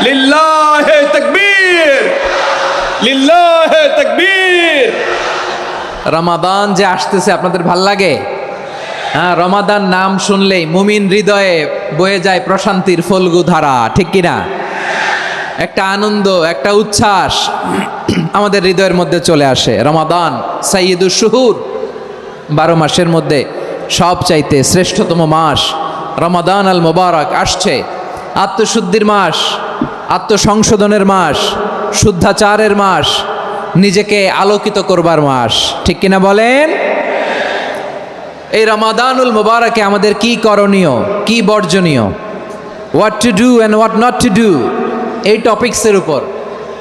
লিল্লাহে তাকবীর, লিল্লাহে তাকবীর। রমাদান যে আসতেছে আপনাদের ভাল লাগে? হ্যাঁ, রমাদান নাম শুনলেই মুমিন হৃদয়ে বয়ে যায় প্রশান্তির ফল্গু ধারা, ঠিক কিনা? একটা আনন্দ, একটা উচ্ছ্বাস আমাদের হৃদয়ের মধ্যে চলে আসে। রমাদান সাইয়্যিদুশ শুহুর, 12 মাসের মধ্যে সব চাইতে শ্রেষ্ঠতম মাস রমাদান আল মোবারক আসছে। আত্মশুদ্ধির মাস, আত্মসংশোধনের মাস, শুদ্ধাচারের মাস, নিজেকে আলোকিত করবার মাস, ঠিক কিনা বলেন? এই রমাদানুল মোবারকে আমাদের কি করণীয়, কি বর্জনীয়, what to do and what not to do, এই টপিকসের উপর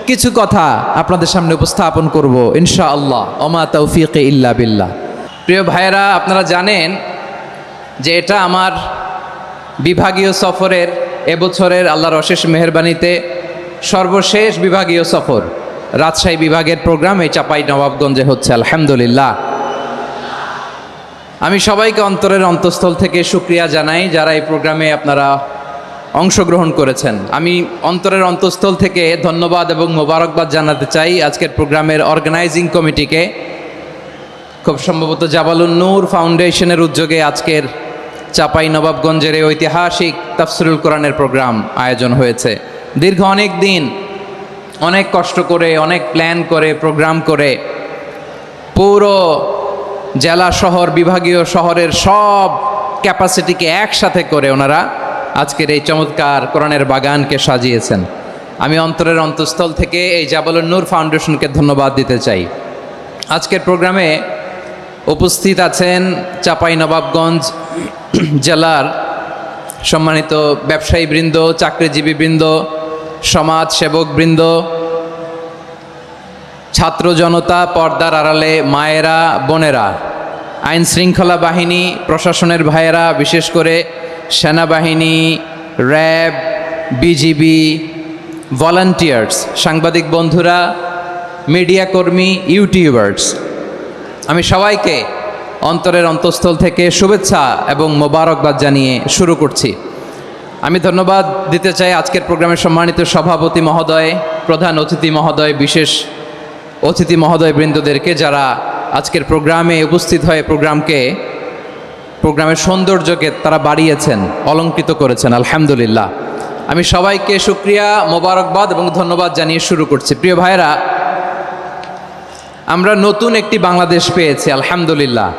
কিছু কথা আপনাদের সামনে উপস্থাপন করব ইনশাআল্লাহ। ওমা তৌফিকে ইল্লা বিল্লাহ। প্রিয় ভাইয়েরা, আপনারা জানেন যে এটা আমার বিভাগীয় সফরের, এবছরের আল্লাহর অশেষ মেহেরবানিতে সর্বশেষ বিভাগীয় সফর। রাজশাহী বিভাগের প্রোগ্রাম এই চাপাই নবাবগঞ্জে হচ্ছে, আলহামদুলিল্লাহ। আমি সবাইকে অন্তরের অন্তঃস্থল থেকে শুকরিয়া জানাই যারা এই প্রোগ্রামে আপনারা অংশগ্রহণ করেছেন। আমি অন্তরের অন্তঃস্থল থেকে ধন্যবাদ এবং মোবারকবাদ জানাতে চাই আজকের প্রোগ্রামের অর্গানাইজিং কমিটিকে। খুব সম্ভবত জাবালুন নূর ফাউন্ডেশনের উদ্যোগে আজকের চাপাই নবাবগঞ্জের এই ঐতিহাসিক তাফসিরুল কোরআনের প্রোগ্রাম আয়োজন হয়েছে। দীর্ঘ অনেক দিন, অনেক কষ্ট করে, অনেক প্ল্যান করে, প্রোগ্রাম করে পুরো জেলা শহর, বিভাগীয় শহরের সব ক্যাপাসিটিকে একসাথে করে ওনারা আজকের এই চমৎকার কোরআনের বাগানকে সাজিয়েছেন। আমি অন্তরের অন্তঃস্থল থেকে এই জাবালুন নূর ফাউন্ডেশনকে ধন্যবাদ দিতে চাই। আজকের প্রোগ্রামে উপস্থিত আছেন চাপাই নবাবগঞ্জ জেলার সম্মানিত ব্যবসায়ী বৃন্দ, চাকরিজীবী বৃন্দ, সমাজ সেবক বৃন্দ, ছাত্র জনতা, পর্দার আড়ালে মায়েরা, বোনেরা, আইন শৃঙ্খলা বাহিনী, প্রশাসনের ভাইয়েরা, বিশেষ করে সেনাবাহিনী, র্যাব, বিজিবি, ভলান্টিয়ার্স, সাংবাদিক বন্ধুরা, মিডিয়া কর্মী, ইউটিউবার্স, আমি সবাইকে অন্তরের অন্তঃস্থল থেকে শুভেচ্ছা এবং মোবারকবাদ জানিয়ে শুরু করছি। আমি ধন্যবাদ দিতে চাই আজকের প্রোগ্রামের সম্মানিত সভাপতি মহোদয়, প্রধান অতিথি মহোদয়, বিশেষ অতিথি মহোদয় বৃন্দদেরকে যারা আজকের প্রোগ্রামে উপস্থিত হয়ে প্রোগ্রামের সৌন্দর্যকে তারা বাড়িয়েছেন, অলঙ্কৃত করেছেন, আলহামদুলিল্লাহ। আমি সবাইকে শুকরিয়া, মোবারকবাদ এবং ধন্যবাদ জানিয়ে শুরু করছি। প্রিয় ভাইয়েরা, আমরা নতুন একটি বাংলাদেশ পেয়েছি, আলহামদুলিল্লাহ।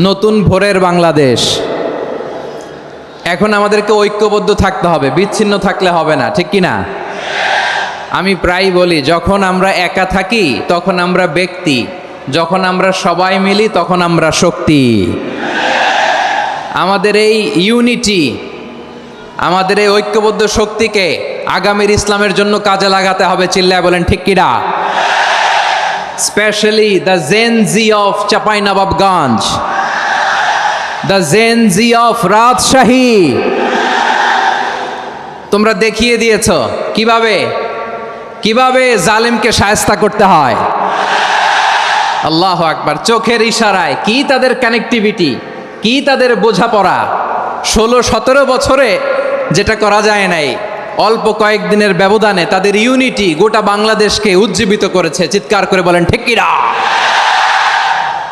নতুন ভোরের বাংলাদেশ। এখন আমাদেরকে ঐক্যবদ্ধ থাকতে হবে, বিচ্ছিন্ন থাকলে হবে না, ঠিক কি না? আমি প্রায় বলি, যখন আমরা একা থাকি তখন আমরা ব্যক্তি, যখন আমরা সবাই মিলি তখন আমরা শক্তি। আমাদের এই ইউনিটি, আমাদের এই ঐক্যবদ্ধ শক্তিকে আগামীর ইসলামের জন্য কাজে লাগাতে হবে, চিল্লায় বলেন ঠিক কিনা? Specially the Gen Z of Chapainawabganj, the Gen Z of Rajshahi. তোমরা দেখিয়ে দিয়েছ কিভাবে জালিমকে শায়েস্তা করতে হয়। আল্লাহু আকবার। চোখের ইশারায় কি তাদের কানেক্টিভিটি, কি তাদের বোঝাপড়া। 16-17 বছরে যেটা করা যায় নাই, অল্প কয়েকদিনের ব্যবধানে তাদের ইউনিটি গোটা বাংলাদেশকে উজ্জীবিত করেছে। চিৎকার করে বলেন ঠিক কিনা?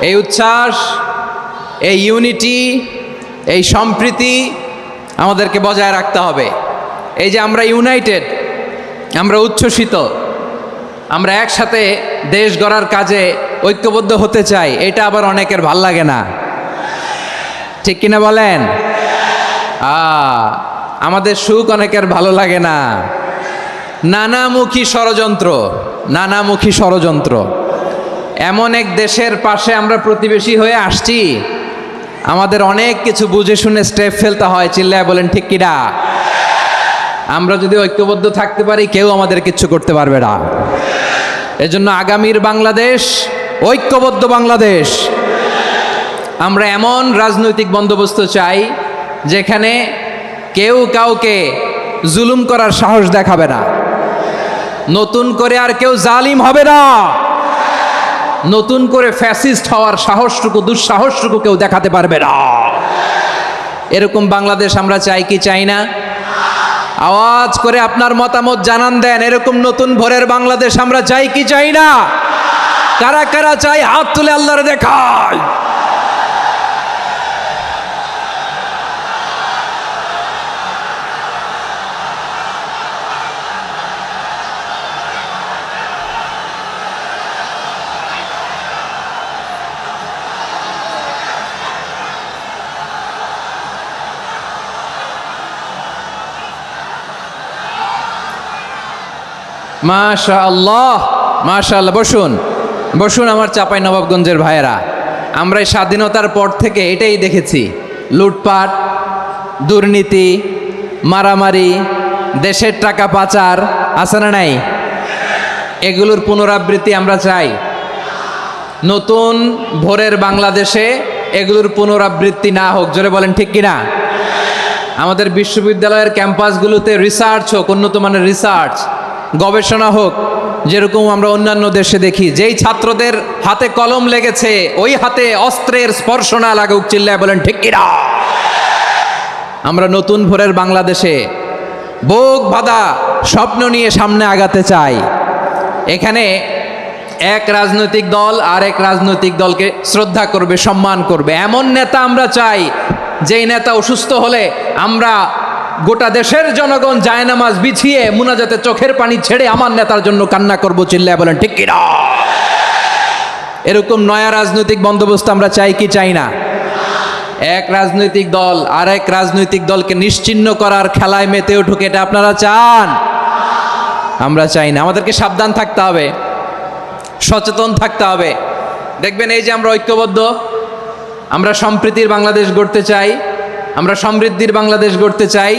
এই উচ্ছ্বাস, এই ইউনিটি, এই সম্প্রীতি আমাদেরকে বজায় রাখতে হবে। এই যে আমরা ইউনাইটেড, আমরা উচ্ছ্বসিত, আমরা একসাথে দেশ গড়ার কাজে ঐক্যবদ্ধ হতে চাই, এটা আবার অনেকের ভাল লাগে না, ঠিক কিনা বলেন? আমাদের সুখ অনেকের ভালো লাগে না। নানামুখী ষড়যন্ত্র। এমন এক দেশের পাশে আমরা প্রতিবেশী হয়ে আসছি, আমাদের অনেক কিছু বুঝে শুনে স্টেপ ফেলতে হয়, চিল্লায় বলেন ঠিক কিনা? আমরা যদি ঐক্যবদ্ধ থাকতে পারি, কেউ আমাদের কিচ্ছু করতে পারবে না। এজন্য আগামীর বাংলাদেশ ঐক্যবদ্ধ বাংলাদেশ। আমরা এমন রাজনৈতিক বন্দোবস্ত চাই যেখানে কেউ কাউকে জুলুম করার সাহস দেখাবে না, নতুন করে আর কেউ জালিম হবে না, নতুন করে ফ্যাসিস্ট হওয়ার সাহসটুকু, দুঃসাহসটুকু কেউ দেখাতে পারবে না। এরকম বাংলাদেশ আমরা চাই কি চাই না? আওয়াজ করে আপনার মতামত জানান দেন। এরকম নতুন ভোরের বাংলাদেশ আমরা চাই কি চাই না? কারা কারা চাই হাত তুলে আল্লাহর দেখায়। মাশাআল্লাহ, মাশাআল্লাহ। বসুন বসুন আমার চাঁপাই নবাবগঞ্জের ভাইয়েরা। আমরা এই স্বাধীনতার পর থেকে এটাই দেখেছি, লুটপাট, দুর্নীতি, মারামারি, দেশের টাকা পাচার, আছে না নাই? এগুলোর পুনরাবৃত্তি আমরা চাই। নতুন ভোরের বাংলাদেশে এগুলোর পুনরাবৃত্তি না হোক। জোরে বলেন ঠিক কিনা? আমাদের বিশ্ববিদ্যালয়ের ক্যাম্পাসগুলোতে রিসার্চ হোক, উন্নত মানের রিসার্চ, গবেষণা হোক, যেরকম আমরা অন্যান্য দেশে দেখি। যেই ছাত্রদের হাতে কলম লেগেছে ওই হাতে অস্ত্রের স্পর্শ না লাগুক। চিল্লায় বলেন ঠিক কিনা? আমরা নতুন ভোরের বাংলাদেশে বুক বাঁধা স্বপ্ন নিয়ে সামনে আগাতে চাই। এখানে এক রাজনৈতিক দল আর এক রাজনৈতিক দলকে শ্রদ্ধা করবে, সম্মান করবে, এমন নেতা আমরা চাই যেই নেতা অসুস্থ হলে আমরা গোটা দেশের জনগণ জায়নামাজ বিছিয়ে মুনাজাতে চোখের পানি ছেড়ে আমার নেতার জন্য কান্না করব। চিল্লায় বলেন ঠিক কিনা? এরকম নয়া রাজনৈতিক বন্দোবস্ত আমরা চাই কি চাই না? এক রাজনৈতিক দল আর এক রাজনৈতিক দলকে নিশ্চিহ্ন করার খেলায় মেতে উঠুক, এটা আপনারা চান? আমরা চাই না। আমাদেরকে সাবধান থাকতে হবে, সচেতন থাকতে হবে। দেখবেন এই যে আমরা ঐক্যবদ্ধ, আমরা সম্প্রীতির বাংলাদেশ গড়তে চাই, আমরা সমৃদ্ধির বাংলাদেশ গড়তে চাই।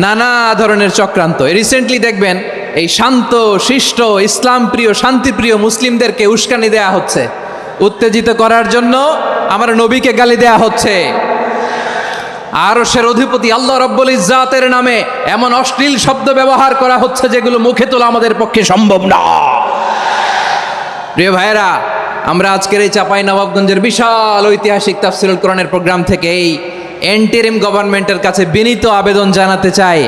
নানা ধরনের চক্রান্ত। রিসেন্টলি দেখবেন এই শান্ত শিষ্ট ইসলাম প্রিয় শান্তিপ্রিয় মুসলিমদেরকে উস্কানি দেয়া হচ্ছে, উত্তেজিত করার জন্য আমার নবীকে গালি দেয়া হচ্ছে। আরশের অধিপতি আল্লাহ রব্বুল ইজ্জাতের নামে এমন অশ্লীল শব্দ ব্যবহার করা হচ্ছে যেগুলো মুখে তোলা আমাদের পক্ষে সম্ভব না। প্রিয় ভাইয়েরা, আমরা আজকের এই চাঁপাই নবাবগঞ্জের বিশাল ঐতিহাসিক তাফসীরুল কোরআনের প্রোগ্রাম থেকে এই এন্টিরিম গভর্নমেন্টের কাছে বিনীত আবেদন জানাতে চাই,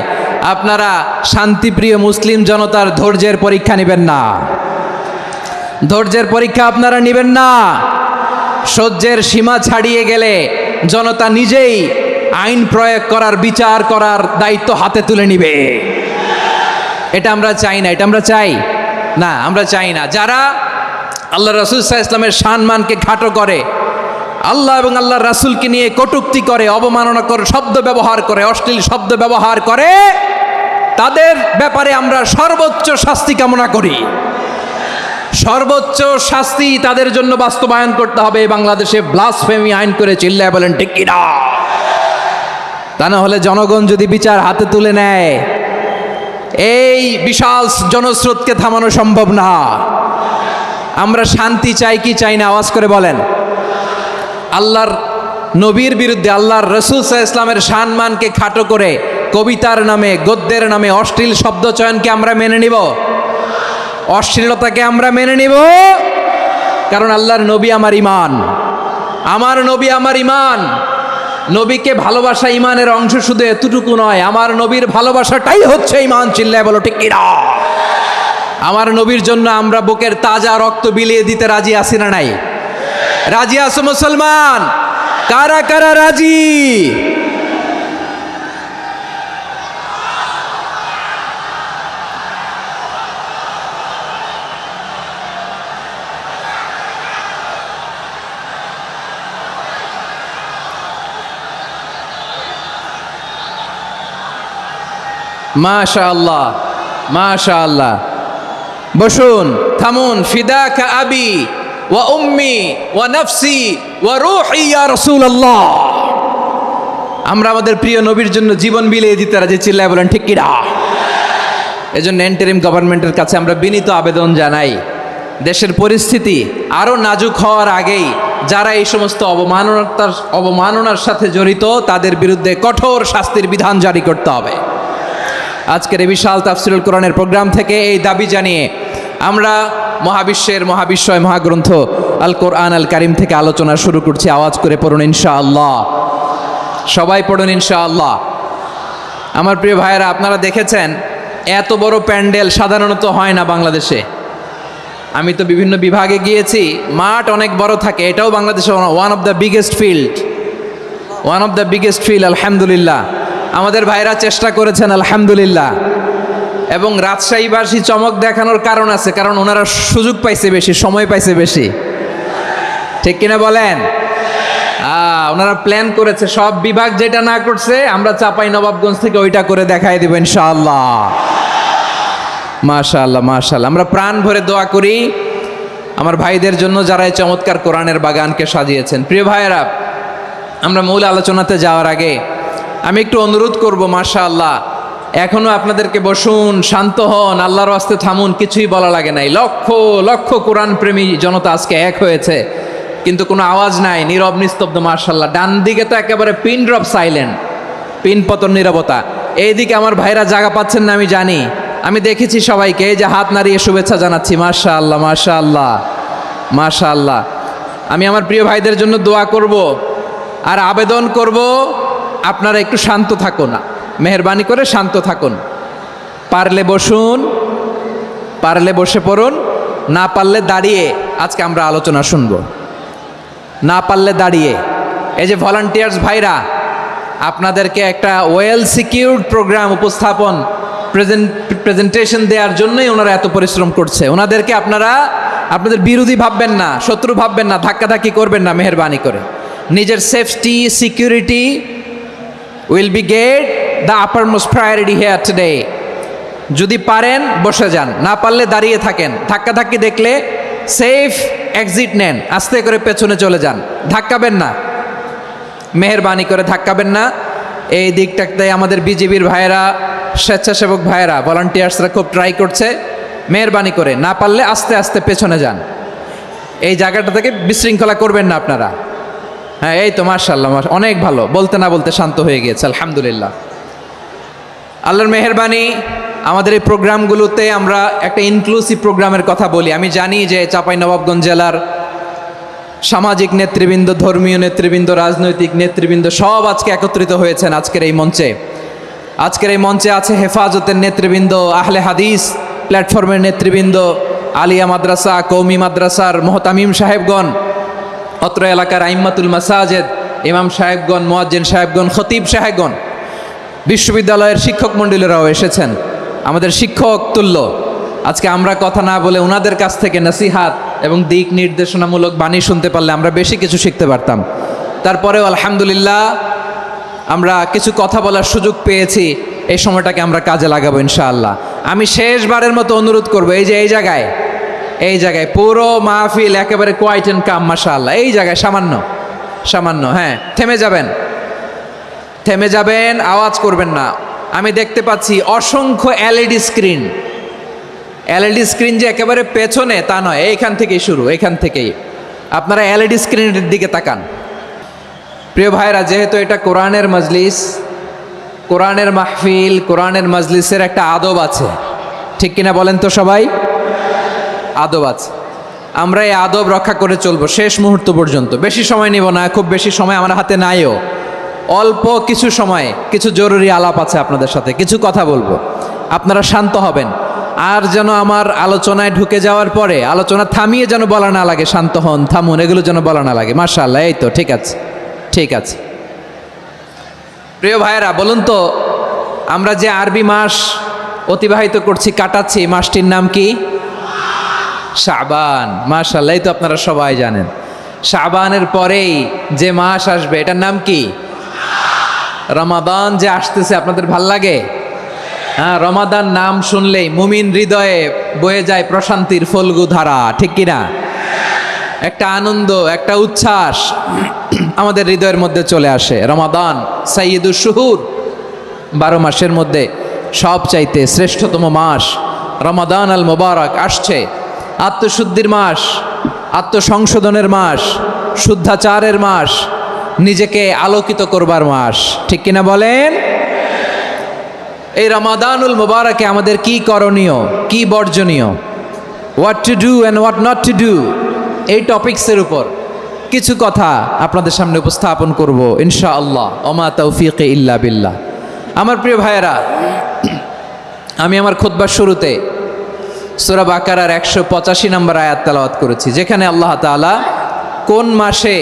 আপনারা শান্তিপ্রিয় মুসলিম জনতার ধৈর্যের পরীক্ষা নেবেন না। ধৈর্যের পরীক্ষা আপনারা নেবেন না। সহ্যের সীমা ছাড়িয়ে গেলে জনতা নিজেই আইন প্রয়োগ করার, বিচার করার দায়িত্ব হাতে তুলে নিবে। এটা আমরা চাই না। এটা আমরা চাই না, আমরা চাই না। যারা আল্লাহ রাসূল সাল্লাল্লাহু আলাইহি ওয়াসাল্লামের সম্মানকে খাটো করে, আল্লাহ এবং আল্লাহর রাসূলকে নিয়ে কটূক্তি করে, অবমাননা করে, শব্দ ব্যবহার করে, অশ্লীল শব্দ ব্যবহার করে, তাদের ব্যাপারে আমরা সর্বোচ্চ শাস্তি কামনা করি। সর্বোচ্চ শাস্তি তাদের জন্য বাস্তবায়ন করতে হবে। বাংলাদেশে ব্লাসফেমি আইন করে। চিল্লায় বলেন ঠিক কিনা? তা না হলে জনগণ যদি বিচার হাতে তুলে নেয়, এই বিশাল জনস্রোতকে থামানো সম্ভব না। আমরা শান্তি চাই কি চাই না? আওয়াজ করে বলেন। আল্লাহর নবীর বিরুদ্ধে, আল্লাহর রাসূল সাল্লাল্লাহু আলাইহি ওয়াসাল্লামের সম্মানকে খাটো করে কবিতার নামে, গদ্যের নামে অশ্লীল শব্দ চয়নকে আমরা মেনে নিব? অশ্লীলতাকে আমরা মেনে নিব? কারণ আল্লাহর নবী আমার ঈমান, আমার নবী আমার ঈমান। নবীকে ভালোবাসা ঈমানের অংশ শুধু এতটুকু নয়, আমার নবীর ভালোবাসাটাই হচ্ছে ঈমান। চিল্লায় বলো ঠিক কিনা? আমার নবীর জন্য আমরা বুকের তাজা রক্ত বিলিয়ে দিতে রাজি আছি না নাই? রাজি আছো মুসলমান? কারা কারা রাজি? মাশাআল্লাহ, মাশাআল্লাহ। বসুন, থামুন। ফিদাকা আবি ওয়া উম্মি ওয়া নাফসি ওয়া রূহি ইয়া রাসূলুল্লাহ। আমরা আমাদের প্রিয় নবীর জন্য জীবন বিলিয়ে দিতে রাজি। চিল্লায় বলেন ঠিক কিনা? এজন্য ইন্টারিম গভর্নমেন্টের কাছে আমরা বিনীত আবেদন জানাই, দেশের পরিস্থিতি আরো নাজুক হওয়ার আগেই যারা এই সমস্ত অবমাননার সাথে জড়িত তাদের বিরুদ্ধে কঠোর শাস্তির বিধান জারি করতে হবে। আজকের এই বিশাল তাফসীরুল কোরআনের প্রোগ্রাম থেকে এই দাবি জানিয়ে আমরা মহাবিশ্বের মহাবিশ্বয় মহাগ্রন্থ আল কোরআন আল কারিম থেকে আলোচনা শুরু করছি। আওয়াজ করে পড়ুন ইনশাআল্লাহ। সবাই পড়ুন ইনশাআল্লাহ। আমার প্রিয় ভাইয়েরা, আপনারা দেখেছেন এত বড় প্যান্ডেল সাধারণত হয় না বাংলাদেশে। আমি তো বিভিন্ন বিভাগে গিয়েছি, মাঠ অনেক বড় থাকে। এটাও বাংলাদেশে one of the biggest field, আলহামদুলিল্লাহ। আমাদের ভাইরা চেষ্টা করেছেন আলহামদুলিল্লাহ। এবং রাজশাহীবাসী চমক দেখানোর কারণ আছে, কারণ ওনারা সুযোগ পাইছে বেশি, সময় পাইছে বেশি, ঠিক কিনা বলেন? ওনারা প্ল্যান করেছে, সব বিভাগ যেটা না করছে আমরা চাপাই নবাবগঞ্জ থেকে ওইটা করে দেখাই দেব ইনশাআল্লাহ। মাশাআল্লাহ মাশাআল্লাহ। আমরা প্রাণ ভরে দোয়া করি আমার ভাইদের জন্য যারা এই চমৎকার কোরআনের বাগানকে সাজিয়েছেন। প্রিয় ভাইয়েরা, আমরা মূল আলোচনাতে যাওয়ার আগে আমি একটু অনুরোধ করব, মাশাআল্লাহ এখনো আপনাদেরকে বসুন, শান্ত হন, আল্লাহর রাস্তে থামুন, কিছুই বলা লাগে নাই। লক্ষ লক্ষ কোরআন প্রেমী জনতা আজকে এক হয়েছে, কিন্তু কোনো আওয়াজ নাই, নীরব নিস্তব্ধ। মাশাআল্লাহ, ডান দিকে তো একেবারে পিন ড্রপ সাইলেন্ট, পিন পতন নীরবতা। এইদিকে আমার ভাইরা জায়গা পাচ্ছেন না আমি জানি, আমি দেখেছি সবাইকে, এই যে হাত নাড়িয়ে শুভেচ্ছা জানাচ্ছি। মাশাআল্লাহ মাশাআল্লাহ মাশাআল্লাহ। আমি আমার প্রিয় ভাইদের জন্য দোয়া করব আর আবেদন করব, আপনারা একটু শান্ত থাকুন, মেহেরবানি করে শান্ত থাকুন। পারলে বসুন, পারলে বসে পড়ুন, না পারলে দাঁড়িয়ে আজকে আমরা আলোচনা শুনব। না পারলে দাঁড়িয়ে। এই যে ভলান্টিয়ার্স ভাইরা, আপনাদেরকে একটা ওয়েল সিকিউরড প্রোগ্রাম উপস্থাপন প্রেজেন্টেশন দেওয়ার জন্যই ওনারা এত পরিশ্রম করছে। ওনাদেরকে আপনারা আপনাদের বিরোধী ভাববেন না, শত্রু ভাববেন না, ধাক্কাধাক্কি করবেন না, মেহেরবানি করে। নিজের safety security will be get the uppermost priority here today. যদি পারেন বসে যান, না পারলে দাঁড়িয়ে থাকেন। ধাক্কাধাক্কি দেখলে সেফ এক্সিট নেন, আস্তে করে পেছনে চলে যান, ধাক্কাবেন না, মেহেরবানি করে ধাক্কাবেন না। এই দিকটাতে আমাদের বিজিবির ভাইয়েরা, স্বেচ্ছাসেবক ভাইয়েরা, ভলান্টিয়ার্সরা খুব ট্রাই করছে। মেহেরবানি করে না পারলে আস্তে আস্তে পেছনে যান, এই জায়গাটা থেকে বিশৃঙ্খলা করবেন না আপনারা। হ্যাঁ, এই তো মাশাআল্লাহ, অনেক ভালো, বলতে না বলতে শান্ত হয়ে গিয়েছে, আলহামদুলিল্লাহ। আল্লাহর মেহেরবানি, আমাদের এই প্রোগ্রামগুলোতে আমরা একটা ইনক্লুসিভ প্রোগ্রামের কথা বলি। আমি জানি যে চাঁপাইনবাবগঞ্জ জেলার সামাজিক নেতৃবৃন্দ, ধর্মীয় নেতৃবৃন্দ, রাজনৈতিক নেতৃবৃন্দ সব আজকে একত্রিত হয়েছেন আজকের এই মঞ্চে। আজকের এই মঞ্চে আছে হেফাজতের নেতৃবৃন্দ, আহলে হাদিস প্ল্যাটফর্মের নেতৃবৃন্দ, আলিয়া মাদ্রাসা, কৌমি মাদ্রাসার মোহতামিম সাহেবগণ, অত্র এলাকার আইম্মাতুল মাসাজেদ, ইমাম সাহেবগণ, মুয়াজ্জিন সাহেবগণ, খতিব সাহেবগণ, বিশ্ববিদ্যালয়ের শিক্ষক মণ্ডলীরাও এসেছেন, আমাদের শিক্ষক তুল্য। আজকে আমরা কথা না বলে ওনাদের কাছ থেকে নসিহাত এবং দিক নির্দেশনামূলক বাণী শুনতে পারলে আমরা বেশি কিছু শিখতে পারতাম। তারপরেও আলহামদুলিল্লাহ আমরা কিছু কথা বলার সুযোগ পেয়েছি, এই সময়টাকে আমরা কাজে লাগাবো ইনশাআল্লাহ। আমি শেষবারের মতো অনুরোধ করব, এই যে এই জায়গায় পুরো মাহফিল একেবারে কোয়াইট এন্ড কাম, মাশাআল্লাহ। এই জায়গায় সামান্য হ্যাঁ, থেমে যাবেন, আওয়াজ করবেন না। আমি দেখতে পাচ্ছি অসংখ্য এলইডি স্ক্রিন যে একেবারে পেছনে তা নয়, এইখান থেকেই শুরু, এইখান থেকেই আপনারা এলইডি স্ক্রিনের দিকে তাকান। প্রিয় ভাইরা, যেহেতু এটা কোরআনের মজলিস, কোরআনের মাহফিল, কোরআনের মজলিসের একটা আদব আছে, ঠিক কিনা বলেন তো সবাই? আদব আছে, আমরা এই আদব রক্ষা করে চলবো শেষ মুহূর্ত পর্যন্ত। বেশি সময় নিব না, খুব বেশি সময় আমার হাতে নাইও, অল্প কিছু সময় কিছু জরুরি আলাপ আছে আপনাদের সাথে, কিছু কথা বলবো, আপনারা শান্ত হবেন। আর যেন আমার আলোচনায় ঢুকে যাওয়ার পরে আলোচনা থামিয়ে যেন বলা না লাগে, শান্ত হন, থামুন, এগুলো যেন বলা না লাগে। মাশাআল্লাহ, এই তো ঠিক আছে। প্রিয় ভাইয়েরা, বলুন তো, আমরা যে আরবি মাস অতিবাহিত করছি, কাটাচ্ছি, মাসটির নাম কি? শাবান। মাশাআল্লাহ, এই তো আপনারা সবাই জানেন। শাবানের পরেই যে মাস আসবে এটার নাম কি? রমাদান যে আসতেছে, আপনাদের ভাল লাগে? হ্যাঁ, রমাদান নাম শুনলেই মুমিন হৃদয়ে বয়ে যায় প্রশান্তির ফল্গু ধারা, ঠিক কিনা? একটা আনন্দ, একটা উচ্ছ্বাস আমাদের হৃদয়ের মধ্যে চলে আসে। রমাদান সাইয়্যিদুশ শুহুর, 12 মাসের মধ্যে সবচাইতে শ্রেষ্ঠতম মাস রমাদান আল মুবারক আসছে। আত্মশুদ্ধির মাস, আত্মসংশোধনের মাস, শুদ্ধাচারের মাস, নিজেকে আলোকিত করবার মাস, ঠিক কিনা বলেন? এই রমাদানুল মুবারকে আমাদের কি করণীয়, কি বর্জনীয়, what to do and what not to do, এই টপিকসের উপর কিছু কথা আপনাদের সামনে উপস্থাপন করব ইনশাআল্লাহ। ওমা তৌফিক ইল্লা বিল্লাহ। আমার প্রিয় ভাইয়েরা, আমি আমার খুতবার শুরুতে সূরা বাকারার 185 নম্বর আয়াত তেলাওয়াত করেছি, যেখানে আল্লাহ তাআলা কোন মাসে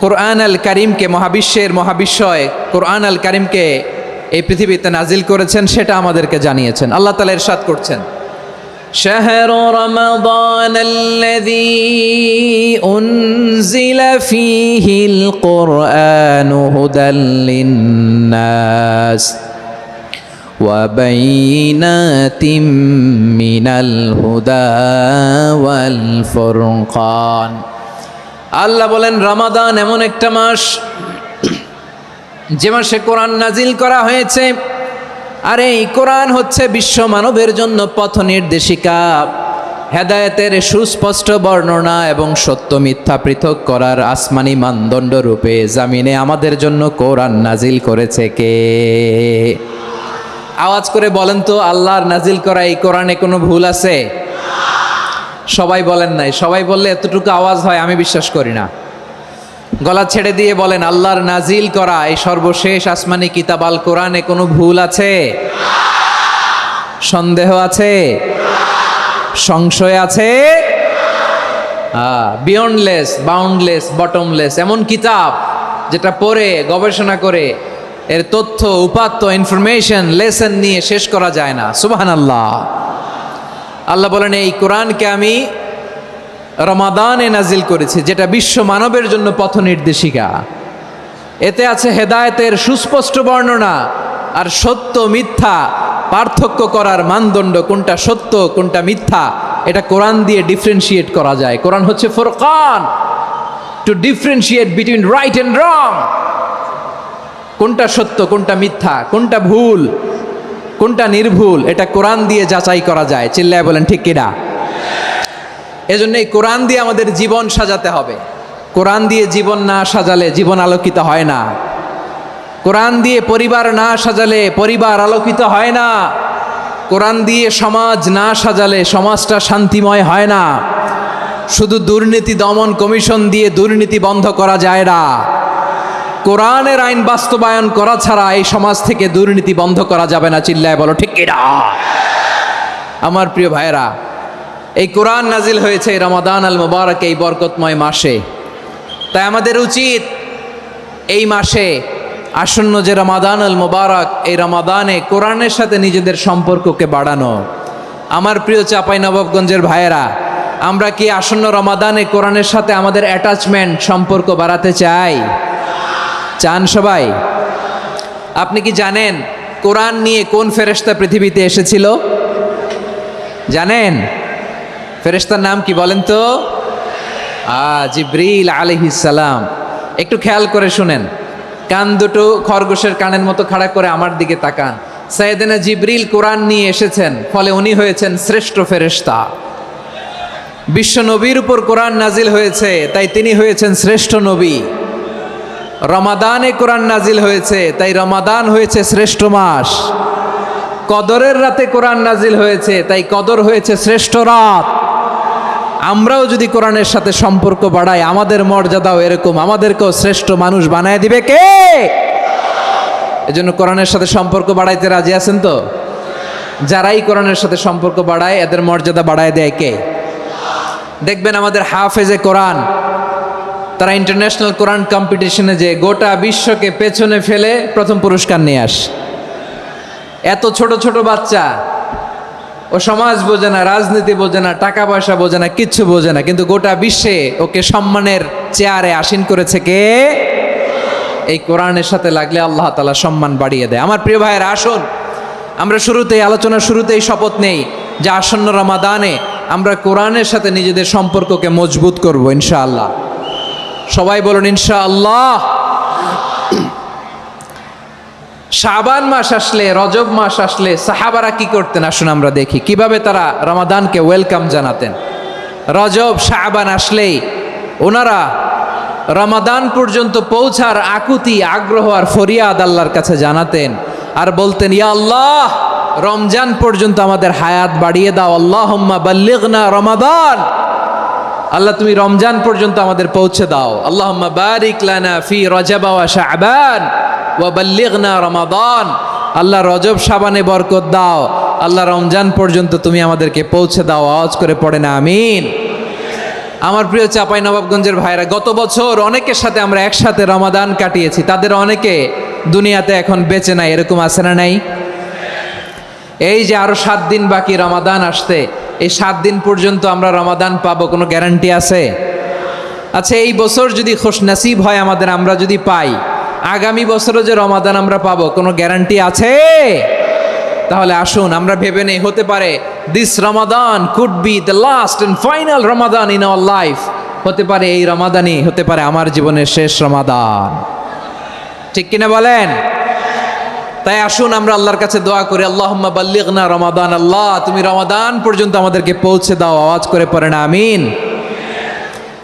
কোরআন আল কারিমকে, মহাবিশ্বের মহাবিশ্বয় কোরআন আল কারিমকে এই পৃথিবীতে নাজিল করেছেন সেটা আমাদেরকে জানিয়েছেন। আল্লাহ তাআলা ইরশাদ করছেন, শাহরু রমাদান আল্লাযী উনজিলা ফীহিল কুরআনু হুদাল লিন্নাস ওয়া বাইনাতিম মিনাল হুদা ওয়াল ফুরকান। আল্লাহ বলেন, রমাদান এমন একটা মাস যে মাসে কোরআন নাজিল করা হয়েছে, আর এই কোরআন হচ্ছে বিশ্ব মানবের জন্য পথ নির্দেশিকা, হেদায়েতের সুস্পষ্ট বর্ণনা এবং সত্য মিথ্যা পৃথক করার আসমানি মানদণ্ড রূপে জামিনে আমাদের জন্য কোরআন নাজিল করেছে কে? আওয়াজ করে বলেন তো, আল্লাহর নাজিল করা এই কোরআনে কোনো ভুল আছে? সবাই বলেন নাই। সবাই বললে এতটুকু আওয়াজ হয় আমি বিশ্বাস করি না। গলা ছেড়ে দিয়ে বলেন, আল্লাহর নাজিল করা এই সর্বশেষ আসমানি কিতাব আল কোরআনে কোনো ভুল আছে? সন্দেহ আছে? সংশয় আছে? বিয়ন্ডলেস, বাউন্ডলেস, বটমলেস, এমন কিতাব যেটা পড়ে গবেষণা করে এর তথ্য, উপাত্ত, ইনফরমেশন, লেসন নিয়ে শেষ করা যায় না। সুবহানাল্লাহ। আল্লাহ বলেন, এই কোরআনকে আমি রমাদানে নাজিল করেছি, যেটা বিশ্ব মানবের জন্য পথ নির্দেশিকা। এতে আছে হেদায়েতের সুস্পষ্ট বর্ণনা আর সত্য মিথ্যা পার্থক্য করার মানদণ্ড, কোনটা সত্য কোনটা মিথ্যা এটা কোরআন দিয়ে ডিফারেন্সিয়েট করা যায়। কোরআন হচ্ছে ফুরকান, to differentiate between right and wrong. কোনটা সত্য কোনটা মিথ্যা, কোনটা ভুল কোনটা নির্ভুল, এটা কোরআন দিয়ে যাচাই করা যায়। চিল্লায় বলেন ঠিক কিনা? এজন্য এই কোরআন দিয়ে আমাদের জীবন সাজাতে হবে। কোরআন দিয়ে জীবন না সাজালে জীবন আলোকিত হয় না। কোরআন দিয়ে পরিবার না সাজালে পরিবার আলোকিত হয় না। কোরআন দিয়ে সমাজ না সাজালে সমাজটা শান্তিময় হয় না। শুধু দুর্নীতি দমন কমিশন দিয়ে দুর্নীতি বন্ধ করা যায় না। কোরআনের আইন বাস্তবায়ন করা ছাড়া এই সমাজ থেকে দুর্নীতি বন্ধ করা যাবে না। চিল্লায় বলো ঠিক কিনা? আমার প্রিয় ভাইয়েরা, এই কোরআন নাজিল হয়েছে রমাদান আল মুবারক, এই বরকতময় মাসে। তাই আমাদের উচিত এই মাসে আসন্ন যে রমাদান আল মুবারক, এই রমাদানে কোরআনের সাথে নিজেদের সম্পর্ককে বাড়ানো। আমার প্রিয় চাঁপাইনবাবগঞ্জের ভাইয়েরা, আমরা কি আসন্ন রমাদানে কোরআনের সাথে আমাদের অ্যাটাচমেন্ট, সম্পর্ক বাড়াতে চাই? চান সবাই? আপনি কি জানেন কোরআন নিয়ে কোন ফেরেশতা পৃথিবীতে এসেছিল? জানেন? ফেরেশতার নাম কি বলেন তো? জিবরিল আলাইহিস সালাম। একটু খেয়াল করে শুনেন, কান দুটো খরগোশের কানের মতো খাড়া করে আমার দিকে তাকান। সাইয়েদনা জিবরিল কোরআন নিয়ে এসেছেন, ফলে উনি হয়েছেন শ্রেষ্ঠ ফেরেশতা। বিশ্ব নবীর উপর কোরআন নাজিল হয়েছে, তাই তিনি হয়েছেন শ্রেষ্ঠ নবী। রমাদানে কোরআন নাজিল হয়েছে, তাই রমাদান হয়েছে শ্রেষ্ঠ মাস। কদরের রাতে কোরআন নাজিল হয়েছে, তাই কদর হয়েছে শ্রেষ্ঠ রাত। আমরাও যদি কোরআনের সাথে সম্পর্ক বাড়াই, আমাদের মর্যাদাও এরকম, আমাদেরকেও শ্রেষ্ঠ মানুষ বানায় দিবে কে? এজন্য কোরআনের সাথে সম্পর্ক বাড়াইতে রাজি আছেন তো? যারাই কোরআনের সাথে সম্পর্ক বাড়ায় এদের মর্যাদা বাড়ায় দেয় কে? দেখবেন আমাদের হাফেজে কোরআন, তারা ইন্টারন্যাশনাল কোরআন কম্পিটিশনে যে গোটা বিশ্বকে পেছনে ফেলে প্রথম পুরস্কার নিয়ে আসে। এত ছোট ছোট বাচ্চা, ও সমাজ বোঝে না, রাজনীতি বোঝে না, টাকা পয়সা বোঝে না, কিচ্ছু বোঝে না, কিন্তু গোটা বিশ্বে ওকে সম্মানের চেয়ারে আসীন করেছে কে? এই কোরআনের সাথে লাগলে আল্লাহ তাআলা সম্মান বাড়িয়ে দেয়। আমার প্রিয় ভাইয়েরা, আসুন আমরা শুরুতেই, আলোচনার শুরুতেই শপথ নেই যে আসন্ন রমাদানে আমরা কোরআনের সাথে নিজেদের সম্পর্ককে মজবুত করব ইনশাআল্লাহ। সবাই বলুন ইনশাআল্লাহ। শাবান মাস আসলে, রজব মাস আসলে সাহাবারা কি করতেন? আসুন আমরা দেখি কিভাবে তারা রমাদানকে ওয়েলকাম জানাতেন। রজব শাবান আসলেই ওনারা রমাদান পর্যন্ত পৌঁছার আকুতি, আগ্রহ আর ফরিয়াদ আল্লাহর কাছে জানাতেন আর বলতেন, ইয়া আল্লাহ, রমজান পর্যন্ত আমাদের হায়াত বাড়িয়ে দাও। আল্লাহুম্মা বাল্লিগনা রমাদান, আল্লাহ তুমি রমজান পর্যন্ত আমাদের পৌঁছে দাও। আল্লাহুম্মা বারিক লানা ফি রজব ওয়া শাবান ওয়া বাল্লিগনা রমাদান, আল্লাহ রজব শাবানে বরকত দাও, আল্লাহ রমজান পর্যন্ত তুমি আমাদেরকে পৌঁছে দাও। আওয়াজ করে পড়েন আমিন। আমার প্রিয় চাঁপাইনবাবগঞ্জের ভাইরা, গত বছর অনেকের সাথে আমরা একসাথে রমাদান কাটিয়েছি, তাদের অনেকে দুনিয়াতে এখন বেঁচে নাই, এরকম আছে না নাই? এই যে আরো 7 দিন বাকি রমাদান আসতে, এই 7 দিন পর্যন্ত আমরা রমাদান পাবো, কোনো গ্যারান্টি আছে? আচ্ছা, এই বছর যদি খুশনসিব হয় আমাদের, আমরা যদি পাই, আগামী বছরও যে রমাদান আমরা পাবো, কোনো গ্যারান্টি আছে? তাহলে আসুন আমরা ভেবে নেই, হতে পারে this Ramadan could be the last and final Ramadan in our life. হতে পারে এই রমাদানই হতে পারে আমার জীবনের শেষ রমাদান। ঠিক কিনা বলেন? তাই আসুন আমরা আল্লাহর কাছে দোয়া করি, আল্লাহুম্মা বাল্লিগনা রমাদান, আল্লাহ তুমি রমাদান পর্যন্ত আমাদেরকে পৌঁছে দাও। আওয়াজ করে পড়েন আমিন।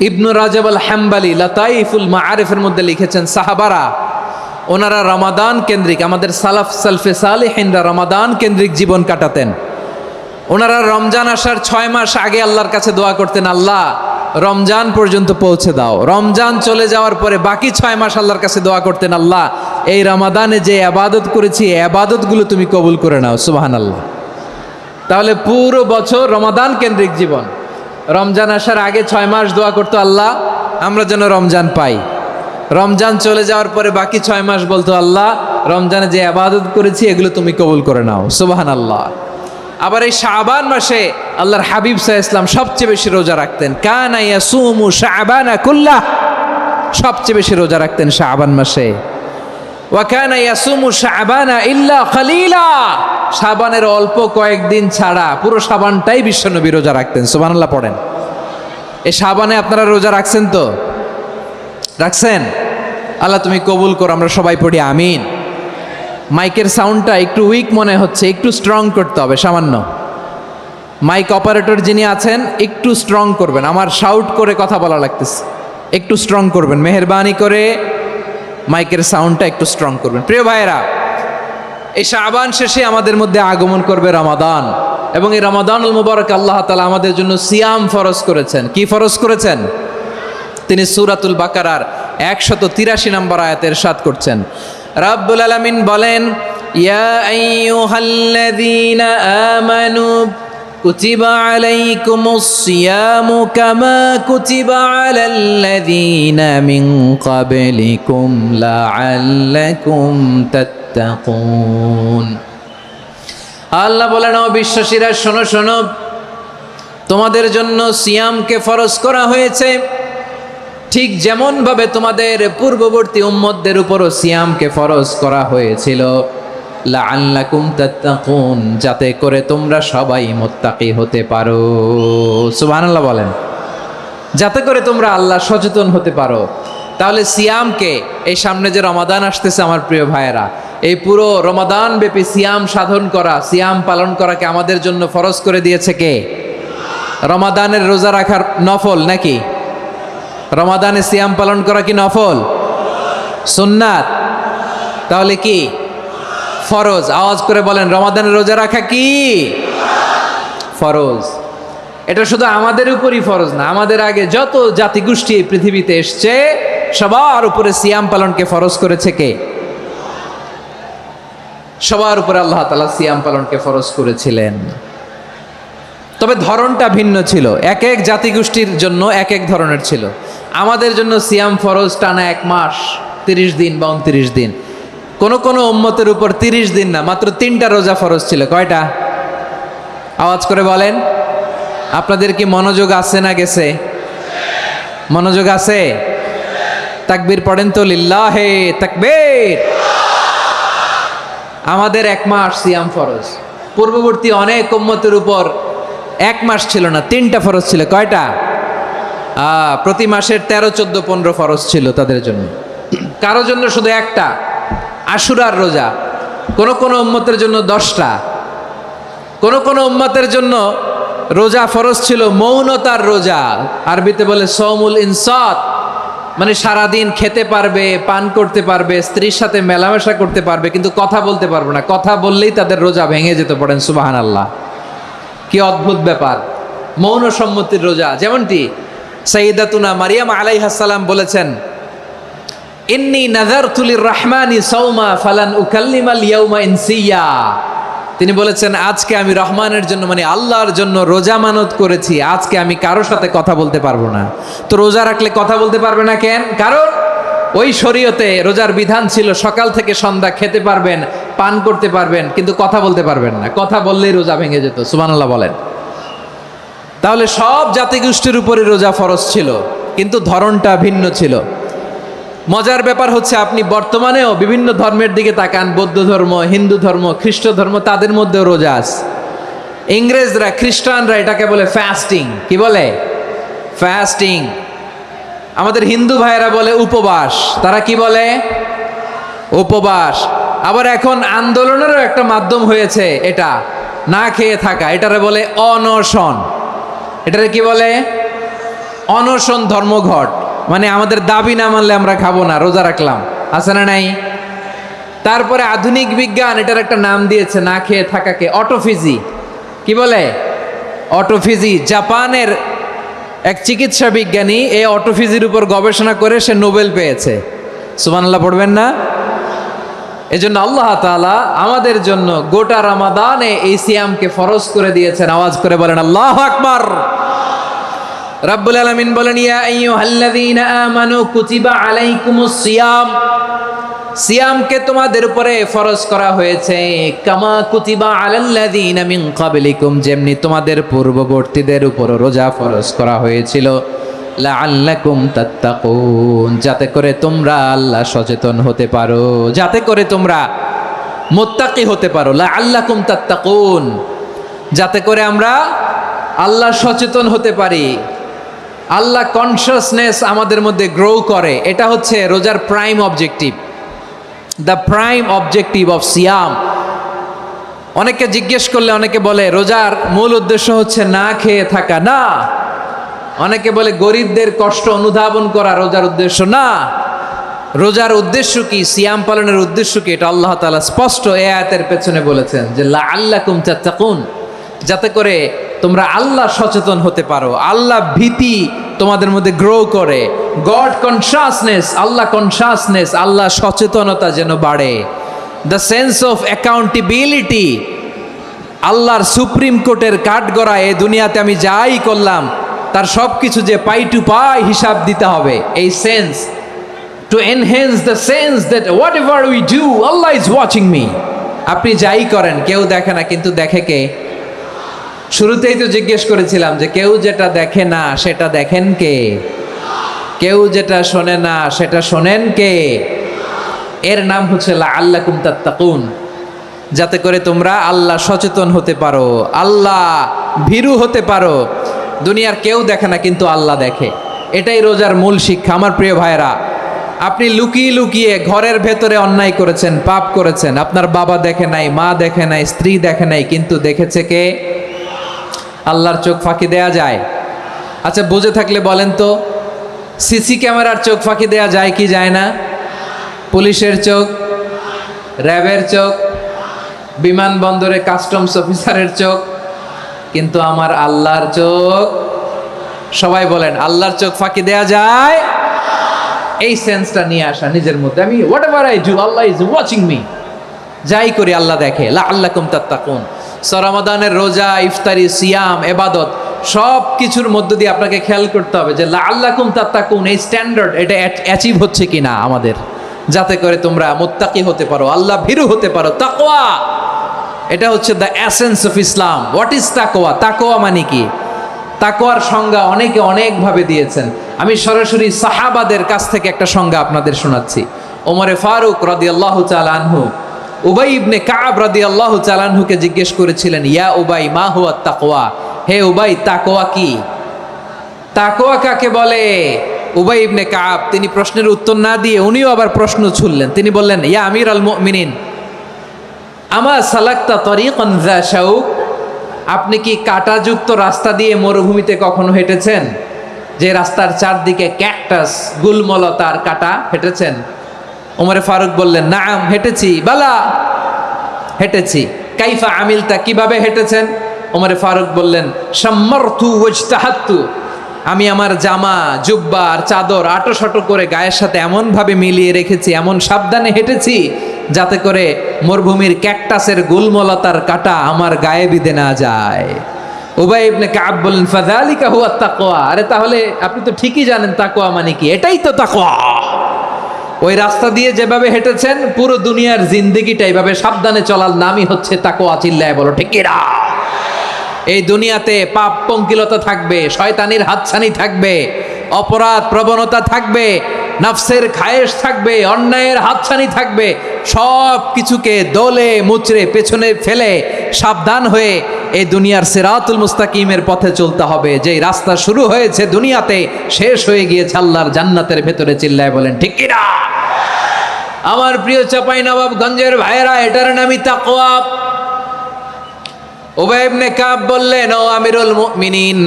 ইবনু রাজব আল হাম্বালি লাতাইফুল মাআরিফের মধ্যে লিখেছেন, সাহাবারা ওনারা রমাদান কেন্দ্রিক, আমাদের সালাফ সালফে সালেহিনরা রমাদান কেন্দ্রিক জীবন কাটাতেন। ওনারা রমজান আসার 6 মাস আগে আল্লাহর কাছে দোয়া করতেন, আল্লাহ রমজান পর্যন্ত পৌঁছে দাও। রমজান চলে যাওয়ার পরে বাকি 6 মাস আল্লাহর কাছে দোয়া করতেন, আল্লাহ এই রমাদানে যে ইবাদত করেছি এই ইবাদতগুলো তুমি কবুল করে নাও। সুবহানাল্লাহ। তাহলে পুরো বছর রমাদান কেন্দ্রিক জীবন। রমজান আসার আগে 6 মাস দোয়া করতো, আল্লাহ আমরা যেন রমজান পাই। রমজান চলে যাওয়ার পরে বাকি 6 মাস বলতো, আল্লাহ রমজানে যে ইবাদত করেছি এগুলো তুমি কবুল করে নাও। সুবহানাল্লাহ। আবার এই শাবান মাসে আল্লাহর হাবিব সাল্লাল্লাহু আলাইহি ওয়াসাল্লাম সবচেয়ে বেশি রোজা রাখতেন। কানা ইয়াসুমু শাবানা কুল্লাহ, সবচেয়ে বেশি রোজা রাখতেন শাবান মাসে। ওয়া কানা ইয়াসুমু শাবানা ইল্লা কালিলা, শাবানের অল্প কয়েকদিন ছাড়া পুরো শাবানটাই বিশ্বনবী রোজা রাখতেন। সুবহানাল্লাহ পড়েন। এই শাবানে আপনারা রোজা রাখছেন তো? রাখছেন? আল্লাহ তুমি কবুল করো, আমরা সবাই পড়ি আমিন। মাইকের সাউন্ডটা একটু উইক মনে হচ্ছে, একটু স্ট্রং করতে হবে সামান্য। মাইক অপারেটর যিনি আছেন একটু স্ট্রং করবেন, আমার শাউট করে কথা বলা লাগতেছে, একটু স্ট্রং করবেন মেহেরবানি করে, মাইকের সাউন্ডটা একটু স্ট্রং করবেন। প্রিয় ভাইয়েরা, এই শাবান শেষে আমাদের মধ্যে আগমন করবে রমাদান, এবং এই রমাদানুল মুবারক আল্লাহ তাআলা আমাদের জন্য সিয়াম ফরজ করেছেন। কি ফরজ করেছেন? তিনি সূরাতুল বাকারার 183 নম্বর আয়াতে ইরশাদ করছেন, রাব্বুল আলামিন বলেন, ইয়া আইয়ুহাল্লাযীনা আমানু কুতিবা আলাইকুমুস সিয়ামু কামা কুতিবা আলাল্লাযীনা মিন ক্বাবলিকুম লাআল্লাকুম তাত্তাকুন। আল্লাহ বলেন, ও বিশ্বাসীরা শোনো শোনো, তোমাদের জন্য সিয়ামকে ফরজ করা হয়েছে, ঠিক যেমন ভাবে তোমাদের পূর্ববর্তী উম্মতদের উপরও সিয়ামকে ফরজ করা হয়েছিল, লাআল্লাকুম তাত্তাকুন, যাতে করে তোমরা সবাই মুত্তাকি হতে পারো। সুবহানাল্লাহ বলেন, যাতে করে তোমরা আল্লাহ সচেতন হতে পারো। তাহলে সিয়ামকে, এই সামনে যে রমাদান আসতেছে আমার প্রিয় ভাইয়েরা, এই পুরো রমাদান ব্যাপী সিয়াম সাধন করা, সিয়াম পালন করাকে আমাদের জন্য ফরজ করে দিয়েছে কে? রমাদানের রোজা রাখার নফল নাকি? রমাদানে সিয়াম পালন করা কি নফল? সুন্নাত? তাহলে কি ফরজ? আওয়াজ করে বলেন, রমাদানের রোজা রাখা কি ফরজ? এটা শুধু আমাদের উপরই ফরজ না, আমাদের আগে যত জাতিগোষ্ঠী এই পৃথিবীতে এসছে সবার উপরে সিয়াম পালনকে ফরজ করেছে কে? সবার উপরে আল্লাহ তাআলা সিয়াম পালনকে ফরজ করেছিলেন। তবে ধরনটা ভিন্ন ছিল, এক এক জাতিগোষ্ঠীর জন্য এক এক ধরনের ছিল। আমাদের জন্য সিয়াম ফরজ টানা 1 মাস 30 দিন বা 29 দিন। কোন কোন উম্মতের উপর 30 দিন না, মাত্র 3টা রোজা ফরজ ছিল। কয়টা? আওয়াজ করে বলেন। আপনাদের কি মনোযোগ আছে না গেছে? মনোযোগ আছে? তাকবীর পড়েন তো, লিল্লাহে তাকবীর। আমাদের 1 মাস সিয়াম ফরজ। পূর্ববর্তী অনেক উম্মতের উপর 1 মাস ছিল না, 3টা ফরজ ছিল। কয়টা? প্রতি মাসের 13, 14, 15 ফরজ ছিল তাদের জন্য। কারো জন্য শুধু একটা, আশুরার রোজা। কোন কোন উম্মতের জন্য 10টা। কোন কোন উম্মতের জন্য রোজা ফরজ ছিল মৌনতার রোজা, আরবিতে বলে সৌমুল ইনসাত, মানে সারাদিন খেতে পারবে, পান করতে পারবে, স্ত্রীর সাথে মেলামেশা করতে পারবে, কিন্তু কথা বলতে পারবে না। কথা বললেই তাদের রোজা ভেঙে যেত। পড়েন সুবহানাল্লাহ। কি অদ্ভুত ব্যাপার! মৌন সম্মতির রোজা। যেমনটি সাইয়্যিদাতুনা মারিয়াম আলাইহিস সালাম বলেছেন, ইন্নী নাযারতু লির-রাহমানি সাওমা ফালান উকাল্লিমাল ইয়াওমা ইনসিয়া। তিনি বলেছেন আজকে আমি রহমানের জন্য মানে আল্লাহর জন্য রোজা মানত করেছি, আজকে আমি কারোর সাথে কথা বলতে পারবো না। তো রোজা রাখলে কথা বলতে পারবে না কেন? কারণ ওই শরীয়তে রোজার বিধান ছিল সকাল থেকে সন্ধ্যা খেতে পারবেন, পান করতে পারবেন, কিন্তু কথা বলতে পারবেন না। কথা বললেই রোজা ভেঙে যেত। সুবহানাল্লাহ বলেন। তাহলে সব জাতিগোষ্ঠীর উপরে রোজা ফরজ ছিল, কিন্তু ধরনটা ভিন্ন ছিল। মজার ব্যাপার হচ্ছে আপনি বর্তমানেও বিভিন্ন ধর্মের দিকে তাকান, বৌদ্ধ ধর্ম, হিন্দু ধর্ম, খ্রিস্ট ধর্ম, তাদের মধ্যেও রোজা আছে। ইংরেজরা, খ্রিস্টানরা এটাকে বলে ফাস্টিং। কি বলে? ফাস্টিং। আমাদের হিন্দু ভাইয়েরা বলে উপবাস। তারা কি বলে? উপবাস। আবার এখন আন্দোলনেরও একটা মাধ্যম হয়েছে এটা, না খেয়ে থাকা, এটারে বলে অনশন। এটারে কি বলে? অনশন ধর্মঘট। মানে আমাদের দাবি না মানলে আমরা খাবো না, রোজা রাখলাম। আছে না নাই? তারপরে আধুনিক বিজ্ঞান এটার একটা নাম দিয়েছে না খেয়ে থাকাকে, অটোফিজি। কি বলে? অটোফিজি। জাপানের এক চিকিৎসা বিজ্ঞানী এই অটোফিজির উপর গবেষণা করে সে নোবেল পেয়েছে। সুবহানাল্লাহ পড়বেন না? এজন্য আল্লাহ তাআলা আমাদের জন্য গোটা রমাদানে এই সিয়ামকে ফরজ করে দিয়েছেন। আওয়াজ করে বলেন আল্লাহু আকবার। রাব্বুল আলামিন বলেন ইয়া আইয়ুহাল্লাযীনা আমানু কুতিবা আলাইকুমুস সিয়াম। সিয়ামকে তোমাদের উপরে ফরজ করা হয়েছে কামা কুতিবা আলাল্লাযীনা মিন ক্বাবলিকুম, যেমনি তোমাদের পূর্ববর্তীদের উপর রোজা ফরজ করা হয়েছিল, লাআল্লাকুম তাত্তাকুন, যাতে করে তোমরা আল্লাহ সচেতন হতে পারো, যাতে করে তোমরা মুত্তাকি হতে পারো। লাআল্লাকুম তাত্তাকুন, যাতে করে আমরা আল্লাহ সচেতন হতে পারি, আল্লাহ কনসিয়াসনেস আমাদের মধ্যে গ্রো করে। এটা হচ্ছে রোজার prime objective, the prime objective of সিয়াম। অনেকে জিজ্ঞেস করলে অনেকে বলে রোজার মূল উদ্দেশ্য হচ্ছে না খেয়ে থাকা। না। অনেকে বলে গরিবদের কষ্ট অনুধাবন করা রোজার উদ্দেশ্য। না। রোজার উদ্দেশ্য কি, সিয়াম পালনের উদ্দেশ্য কি, এটা আল্লাহ তাআলা স্পষ্ট এই আয়াতের পেছনে বলেছেন যে লাআল্লাকুম তাত্তাকুন, যাতে করে তোমরা আল্লাহ সচেতন হতে পারো, আল্লাহ ভীতি তোমাদের মধ্যে গ্রো করে, গড কনসাসনেস, আল্লাহ কনসাসনেস, আল্লাহ সচেতনতা যেন বাড়ে, দ্য সেন্স অফ অ্যাকাউন্টেবিলিটি। আল্লাহর সুপ্রিম কোর্টের কাঠগড়ায় এ দুনিয়াতে আমি যাই করলাম তার সব কিছু যে পাই টু পাই হিসাব দিতে হবে, এই sense, to enhance the sense that what ever we do Allah is watching me. আপনি যাই করেন কেউ দেখে না, কিন্তু দেখে কে? শুরুতেই তো জিজ্ঞেস করেছিলাম যে কেউ যেটা দেখে না সেটা দেখেন কে? কেউ যেটা শোনে না সেটা শোনেন কে? এর নাম হচ্ছে লাআল্লাকুম তাত্তাকুন, যাতে করে তোমরা আল্লাহ সচেতন হতে পারো, আল্লাহ ভীরু হতে পারো। দুনিয়ার কেউ দেখে না, কিন্তু আল্লাহ দেখে। এটাই রোজার মূল শিক্ষা। আমার প্রিয় ভাইরা, আপনি লুকিয়ে লুকিয়ে ঘরের ভেতরে অন্যায় করেছেন, পাপ করেছেন, আপনার বাবা দেখে নাই, মা দেখে নাই, স্ত্রী দেখে নাই, কিন্তু দেখেছে কে? আল্লাহর চোখ ফাঁকি দেয়া যায়? আচ্ছা বুঝে থাকলে বলেন তো, সিসি ক্যামেরার চোখ ফাঁকি দেয়া যায় কি যায় না? পুলিশের চোখ, র্যাবের চোখ, বিমানবন্দরে কাস্টমস অফিসারের চোখ, কিন্তু আমার আল্লাহর চোখ? সবাই বলেন আল্লাহর চোখ ফাঁকি দেয়া যায়? এই সেন্সটা নিয়ে আসা নিজের মধ্যে, আমি what ever I do Allah is watching me, যাই করি আল্লাহ দেখে। লাআল্লাকুম তাত্তাকুন। রমাদানের রোজা, ইফতারি, সিয়াম, ইবাদত সব কিছুর মধ্য দিয়ে আপনাকে খেয়াল করতে হবে যে লাআল্লাকুম তাত্তাকুন এই স্ট্যান্ডার্ড এটা অ্যাচিভ হচ্ছে কিনা আমাদের, যাতে করে তোমরা মুত্তাকি হতে পারো, আল্লাহ ভীরু হতে পারো। তাকওয়া, এটা হচ্ছে the essence of Islam. What is তাকওয়া? তাকওয়া মানে কি? তাকওয়ার সংজ্ঞা অনেকে অনেকভাবে দিয়েছেন। আমি সরাসরি সাহাবাদের কাছ থেকে একটা সংজ্ঞা আপনাদের শোনাচ্ছি। ওমরে ফারুক রাদিয়াল্লাহু তাআলা আনহু উবাই ইবনে কাব রাদিয়াল্লাহু তাআলা আনহুকে জিজ্ঞেস করেছিলেন, ইয়া উবাই মা হুয়া তাকওয়া, হে উবাই তাকওয়া কি? তাকওয়া কাকে বলে? উবাই ইবনে কাব তিনি প্রশ্নের উত্তর না দিয়ে উনিও আবার প্রশ্ন ছুড়লেন। তিনি বললেন, ইয়া আমির আল মুমিনিন আমা সালাকতা তরিকান যা শাউক, আপনি কি কাঁটাযুক্ত রাস্তা দিয়ে মরুভূমিতে কখনো হেঁটেছেন? যে রাস্তার চারদিকে ক্যাকটাস, গুলমলতার কাঁটা, হেঁটেছেন? ওমরে ফারুক বললেন, নাম হেঁটেছি। বালা, হেঁটেছি। কাইফা আমিলতা, কিভাবে হেঁটেছেন? ওমরে ফারুক বললেন, শাম্মারতু ওয়াজতাহাত্তু, আমি আমার জামা জুব্বা আর চাদর আটোসাটো করে গায়ের সাথে এমনভাবে মিলিয়ে রেখেছি, এমন সাবধানে হেঁটেছি যাতে করে মরুভূমির ক্যাকটাসের গুলমলতার কাঁটা আমার গায়ে বিঁধে না যায়। উবাই ইবনে কাব বললেন, ফাযালিকা হুয়া তাকওয়া। আরে তাহলে আপনি তো ঠিকই জানেন তাকওয়া মানে কি, এটাই তো তাকওয়া। ওই রাস্তা দিয়ে যেভাবে হেঁটেছেন পুরো দুনিয়ার জিন্দেগিটা এইভাবে সাবধানে চলার নামই হচ্ছে তাকওয়া। চিল্লায় বলো ঠিক কি না? এই দুনিয়াতে পাপ পঙ্কিলতা থাকবে, শয়তানির হাতছানি থাকবে, অপরাধ প্রবণতা থাকবে, নফসের খায়েশ থাকবে, অন্যায়ের হাতছানি থাকবে। সব কিছুকে দলে মুচড়ে পেছনে ফেলে সাবধান হয়ে এই দুনিয়ার সিরাতুল মুস্তাকিমের পথে চলতে হবে। যেই রাস্তা শুরু হয়েছে দুনিয়াতে শেষ হয়ে গিয়েছে আল্লাহর জান্নাতের ভেতরে। চিল্লায় বলেন ঠিক কি না? আমার প্রিয় চাঁপাইনবাবগঞ্জের ভাইয়েরা, এটার নামই তাকওয়া। উবাই ইবনে কাব বললেন, ও আমিরুল মুমিনিন,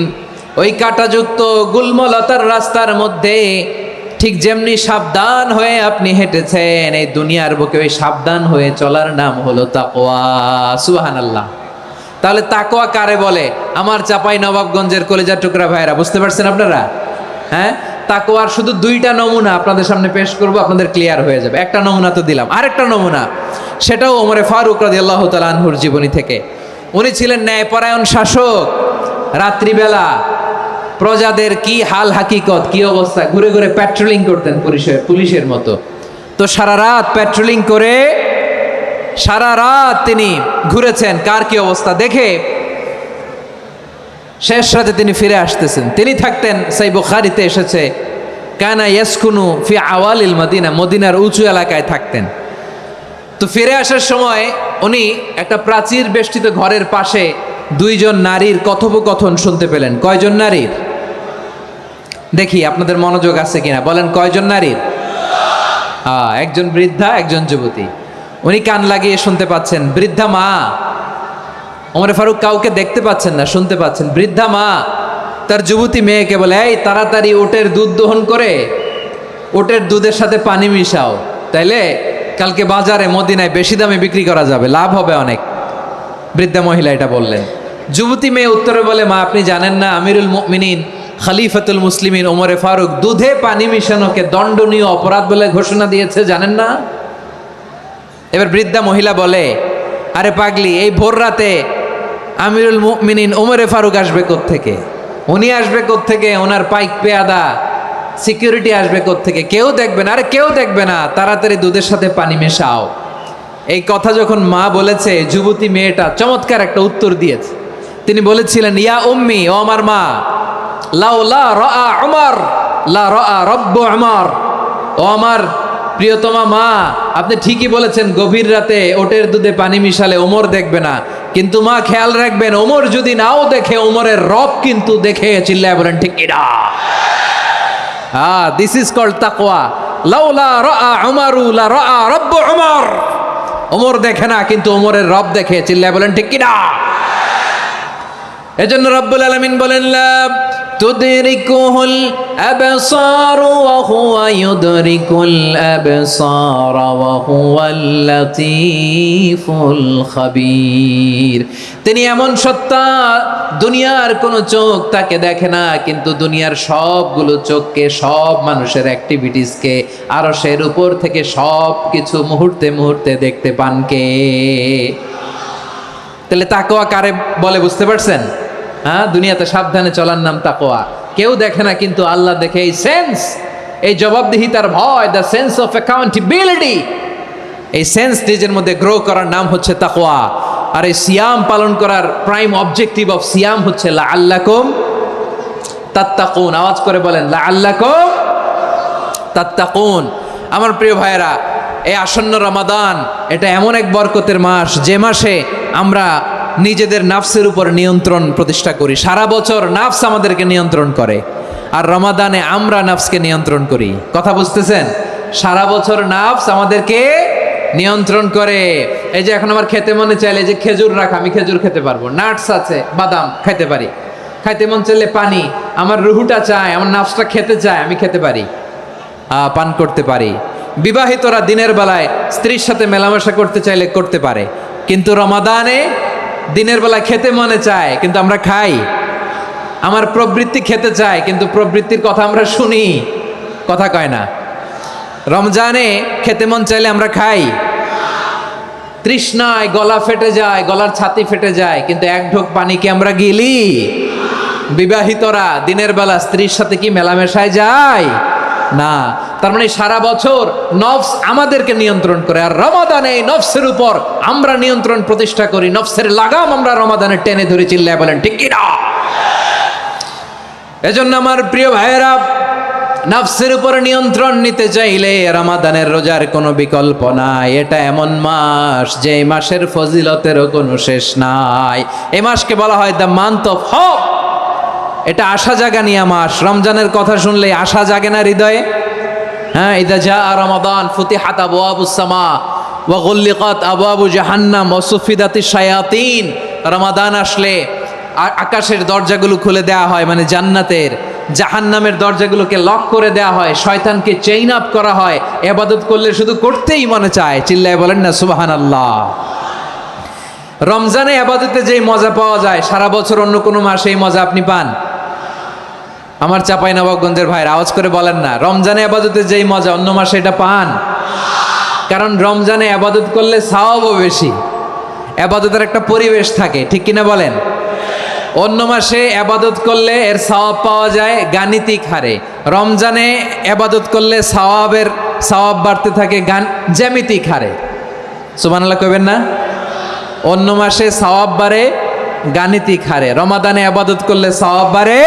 ওই কাঁটাযুক্ত গুলমলতার রাস্তার মধ্যে ঠিক যেমনি সাবধান হয়ে আপনি হেঁটেছেন, এই দুনিয়ার বুকে ওই সাবধান হয়ে চলার নাম হলো তাকওয়া। সুবহানাল্লাহ। তাহলে তাকওয়া কারে বলে? আমার চাঁপাইনবাবগঞ্জের কলেজার টুকরা ভাইয়েরা, বুঝতে পারছেন আপনারা? হ্যাঁ, তাকওয়ার শুধু দুইটা নমুনা আপনাদের সামনে পেশ করব, আপনাদের ক্লিয়ার হয়ে যাবে। একটা নমুনা তো দিলাম, আরেকটা নমুনা, সেটাও ওমরে ফারুক রাদিয়াল্লাহু তাআলা আনহুর জীবনী থেকে। উনি ছিলেন ন্যায়পরায়ণ শাসক। রাত্রিবেলা প্রজাদের কি হাল হাকিকত, কি অবস্থা, ঘুরে ঘুরে প্যাট্রোলিং করতেন পুলিশের মতো। তো সারা রাত প্যাট্রোলিং করে সারা রাত তিনি ঘুরেছেন কার কি অবস্থা দেখে। শেষ রাতে তিনি ফিরে আসতেছেন। তিনি থাকতেন, সেই বুখারীতে এসেছে, কানা ইয়াসকুনু ফি আওয়ালিল মদিনা, মদিনার উঁচু এলাকায় থাকতেন। তো ফিরে আসার সময় উনি একটা প্রাচীর বেষ্টিত ঘরের পাশে দুইজন নারীর কথোপকথন শুনতে পেলেন। কয়জন নারীর? দেখি আপনাদের মনোযোগ আছে কিনা, বলেন কয়জন নারীর? একজন বৃদ্ধা, একজন যুবতী। উনি কান লাগিয়ে শুনতে পাচ্ছেন। বৃদ্ধা মা, ওমর ফারুক কাউকে দেখতে পাচ্ছেন না, শুনতে পাচ্ছেন। বৃদ্ধা মা তার যুবতী মেয়েকে বলে, এই তাড়াতাড়ি ওটের দুধ দহন করে ওটের দুধের সাথে পানি মিশাও, তাইলে কালকে বাজারে মদিনায় বেশি দামে বিক্রি করা যাবে, লাভ হবে অনেক। বৃদ্ধা মহিলা এটা বললেন। যুবতী মেয়ে উত্তরে বলে, মা আপনি জানেন না আমিরুল মুমিনিন খলিফাতুল মুসলিমিন ওমরে ফারুক দুধে পানি মিশানোকে দণ্ডনীয় অপরাধ বলে ঘোষণা দিয়েছে, জানেন না? এবার বৃদ্ধা মহিলা বলে, আরে পাগলি, এই ভোর রাতে আমিরুল মুমিনিন ওমরে ফারুক আসবে কোত্থেকে? উনি আসবে কোত্থেকে? ওনার পাইক পেয়াদা সিকিউরিটি আসবে কোত্থেকে? কেউ দেখবে না। আরে কেউ দেখবে না, তাড়াতাড়ি দুধের সাথে পানি মেশাও। এই কথা যখন মা বলেছে, যুবতী মেয়েটা চমৎকার একটা উত্তর দিয়েছে। তিনি বলেছিলেন, ইয়া উম্মি, ও আমার মা, লাউলা রাআ উমর লা রাআ রব্বু উমর। ও আমার প্রিয়তমা মা, আপনি ঠিকই বলেছেন, গভীর রাতে ওটের দুধে পানি মিশালে ওমর দেখবে না, কিন্তু মা খেয়াল রাখবেন, ওমর যদি নাও দেখে, ওমরের রব কিন্তু দেখে। চিল্লায় বলেন ঠিক কি না? দিস ইজ কল্ড তাকওয়া। লাউলা রাআ উমরু লা রাআ রব্বু উমর। ওমর দেখে না, কিন্তু ওমরের রব দেখে। চিল্লায় বলেন ঠিক কি না? এজন্য রব্বুল আলামিন বলেন, লা তুদরিকুহুল আবসার ওয়া হুয়া ইউদরিকুল আবসার ওয়া হুয়াল লাতীফুল খাবীর। তিনি এমন সত্তা, দুনিয়ার কোনো চোখ তাকে দেখে না, কিন্তু দুনিয়ার সবগুলো চোখকে, সব মানুষের অ্যাক্টিভিটিসকে আরশের উপর থেকে সব কিছু মুহূর্তে মুহূর্তে দেখতে পান কে? তাহলে তাকওয়া কারে বলে বুঝতে পারছেন? দুনিয়াতে সাবধানে চলার নাম তাকওয়া। কেউ দেখে না, কিন্তু আল্লাহ দেখে। এই সেন্স, এই জবাবদিহিতার ভয়, দ্য সেন্স অফ অ্যাকাউন্টেবিলিটি, এই সেন্স নিজের মধ্যে গ্রো করার নাম হচ্ছে তাকওয়া। আর এই সিয়াম পালন করার প্রাইম অবজেক্টিভ অফ সিয়াম হচ্ছে লাআল্লাকুম তাত্তাকুন। আওয়াজ করে বলেন, লাআল্লাকুম তাত্তাকুন। আমার প্রিয় ভাইয়েরা, এই আসন্ন রমাদান, এটা এমন এক বরকতের মাস, যে মাসে আমরা নিজেদের নাফসের উপর নিয়ন্ত্রণ প্রতিষ্ঠা করি। সারা বছর নাফস আমাদেরকে নিয়ন্ত্রণ করে, আর রমাদানে আমরা নাফসকে নিয়ন্ত্রণ করি। কথা বুঝতেছেন? সারা বছর নাফস আমাদেরকে নিয়ন্ত্রণ করে। এই যে এখন আমার খেতে মনে চাইলে যে খেজুর রাখা, আমি খেজুর খেতে পারবো, নাটস আছে, বাদাম খাইতে পারি। খাইতে মন চাইলে পানি, আমার রুহুটা চায়, আমার নাফসটা খেতে চায়, আমি খেতে পারি, পান করতে পারি। বিবাহিতরা দিনের বেলায় স্ত্রীর সাথে মেলামেশা করতে চাইলে করতে পারে, কিন্তু রমাদানে দিনের বেলা খেতে মনে চায়, কিন্তু আমরা খাই? আমার প্রবৃত্তি খেতে চায়, কিন্তু প্রবৃত্তির কথা আমরা শুনি, কথা কয় না। রমজানে খেতে মন চাইলে আমরা খাই, তৃষ্ণায় গলা ফেটে যায়, গলার ছাতি ফেটে যায়, কিন্তু এক ঢোক পানি কি আমরা গিলি? বিবাহিতরা দিনের বেলা স্ত্রীর সাথে কি মেলামেশায় যায় না? তার মানে সারা বছর নফস আমাদেরকে নিয়ন্ত্রণ করে, আর রমাদানে এই নফসের উপর আমরা নিয়ন্ত্রণ প্রতিষ্ঠা করি। নফসের লাগাম আমরা রমাদানে টেনে ধরে, চিল্লায় বলেন ঠিক কি না? এজন্য আমার প্রিয় ভাইয়েরা, নফসের উপর নিয়ন্ত্রণ নিতে চাইলে রমাদানের রোজার কোনো বিকল্প নাই। এটা এমন মাস যে মাসের ফজিলতেরও কোনো শেষ নাই। এই মাসকে বলা হয় দ্য মান্থ অফ হোপ। এটা আশা জাগানিয়া মাস। রমজানের কথা শুনলে আশা জাগে না হৃদয়ে? হ্যাঁ, ইদা জা রমাদান ফুতিহাত আবওয়াবুস সামা ওয়া গুল্লিকাত আবওয়াবু জাহান্নাম ওয়া সুফিদাতিশ শায়াতিন। রমাদান আসলে আকাশের দরজাগুলো খুলে দেওয়া হয়, মানে জান্নাতের। জাহান্নামের দরজাগুলোকে লক করে দেওয়া হয়, শয়তানকে চেইন আপ করা হয়। ইবাদত করলে শুধু করতেই মনে চায়, চিল্লায় বলেন না সুবহানাল্লাহ। রমজানে ইবাদতে যেই মজা পাওয়া যায়, সারা বছর অন্য কোনো মাসে এই মজা আপনি পান? আমার চাঁপাইনবাবগঞ্জের ভাইরা আওয়াজ করে বলেন না, রমজানে ইবাদতে যেই মজা অন্য মাসে এটা পান? কারণ রমজানে ইবাদত করলে সওয়াবও বেশি, ইবাদতের একটা পরিবেশ থাকে, ঠিক কিনা বলেন? অন্য মাসে ইবাদত করলে এর সওয়াব পাওয়া যায় গাণিতিক হারে, রমজানে ইবাদত করলে সওয়াব বাড়তে থাকে জ্যামিতিক হারে। সুবহানাল্লাহ কইবেন না? অন্য মাসে সওয়াব বাড়ে গাণিতিক হারে, রমাদানে ইবাদত করলে সওয়াব বাড়ে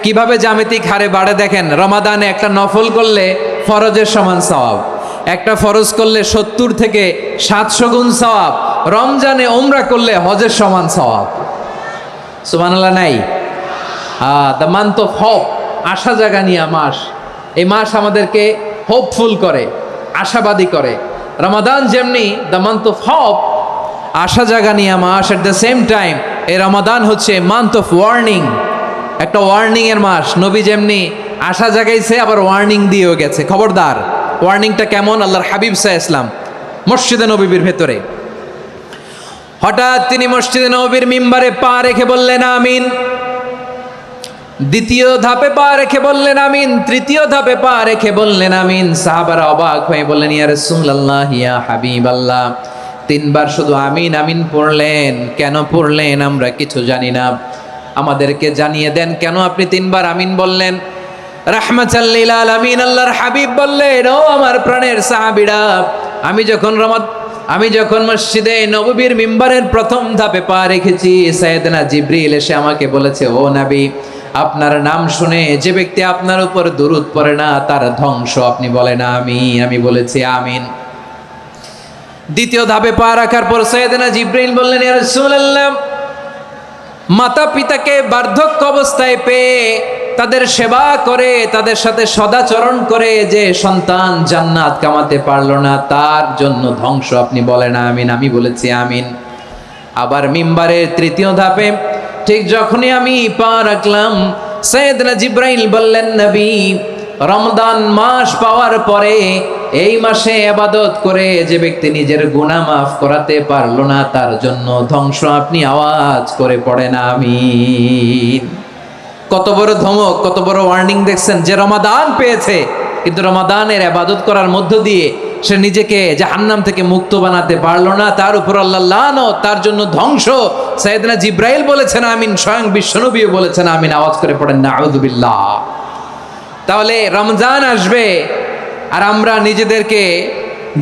কিভাবে জ্যামিতিক হারে বাড়ে দেখেন। রমাদানে একটা নফল করলে ফরজের সমান সওয়াব, একটা ফরজ করলে 70 থেকে 700 গুণ সওয়াব। রমজানে উমরা করলে হজের সমান সওয়াব। সুবহানাল্লাহ নাই? দ্য মান্থ অফ হোপ, আশা জাগানিয়া মাস। এই মাস আমাদেরকে হোপফুল করে, আশাবাদী করে। রমাদান যেমনি দ্য মান্থ অফ হোপ, আশা জাগানিয়া মাস, এট দ্য সেম টাইম এই রমাদান হচ্ছে মান্থ অফ ওয়ার্নিং, একটা ওয়ার্নিং এর মাস। নবী যেমনি আশা জাগাইছে, আবার ওয়ার্নিং দিয়েও গেছে, খবরদার। ওয়ার্নিংটা কেমন? আল্লাহর হাবিব সাল্লাল্লাহু আলাইহি ওয়াসাল্লাম মসজিদে নববীর ভেতরে হঠাৎ তিনি মসজিদে নববীর মিম্বারে পা রেখে বললেন আমিন। দ্বিতীয় ধাপে পা রেখে বললেন আমিন, তৃতীয় ধাপে পা রেখে বললেন আমিন। সাহাবারা অবাক হয়ে বললেন ইয়া রাসূলুল্লাহ, ইয়া হাবিবাল্লাহ, 3 বার শুধু আমিন আমিন পড়লেন, কেন পড়লেন আমরা কিছু জানি না, আমাদেরকে জানিয়ে দেন কেন আপনি 3 বার আমিন বললেন। রাহমাতাল লিল আলামিন আল্লাহর হাবিব বললেন, ও আমার প্রাণের সাহাবীরা, আমি যখন মসজিদে নববীর মিম্বারের প্রথম ধাপে পা রেখেছি, সাইয়েদনা জিবরিল এসে আমাকে বলেছে, ও নবী, আপনার নাম শুনে যে ব্যক্তি আপনার উপর দুরূদ পড়ে না তার ধ্বংস। আপনি বলেন আমি বলেছি আমিন। দ্বিতীয় ধাপে পা রাখার পর সাইয়েদনা জিবরিল বললেন, ইয়া রাসূলুল্লাহ, মাতা পিতাকে বার্ধক্য অবস্থায় পেয়ে তাদের সেবা করে, তাদের সাথে সদাচরণ করে যে সন্তান জান্নাত কামাতে পারলো না, তার জন্য ধ্বংস। আপনি বলেন আমিন। আমি বলেছি আমিন। আবার মিম্বারের তৃতীয় ধাপে ঠিক যখনই আমি পা রাখলাম, সাইয়েদনা জিবরাইল বললেন, নবী, রমজান মাস পাওয়ার পরে এই মাসে ইবাদত করে যে ব্যক্তি নিজের গুনাহ মাফ করাতে পারলো না, তার জন্য ধ্বংস। আপনি আওয়াজ করে পড়েন আমিন। কত বড় ধমক, কত বড় ওয়ার্নিং দেখছেন। যে রমাদান পেয়েছে, কিন্তু রমাদানের ইবাদত করার মধ্য দিয়ে সে নিজেকে জাহান্নাম থেকে মুক্ত বানাতে পারলো না, তার উপর আল্লাহ লানত, তার জন্য ধ্বংস। সাইয়েদনা জিবরাইল বলেছেন আমিন, স্বয়ং বিশ্বনবীও বলেছেন আমিন। আওয়াজ করে পড়েন নাউযুবিল্লাহ। তাহলে রমজান আসবে আর আমরা নিজেদেরকে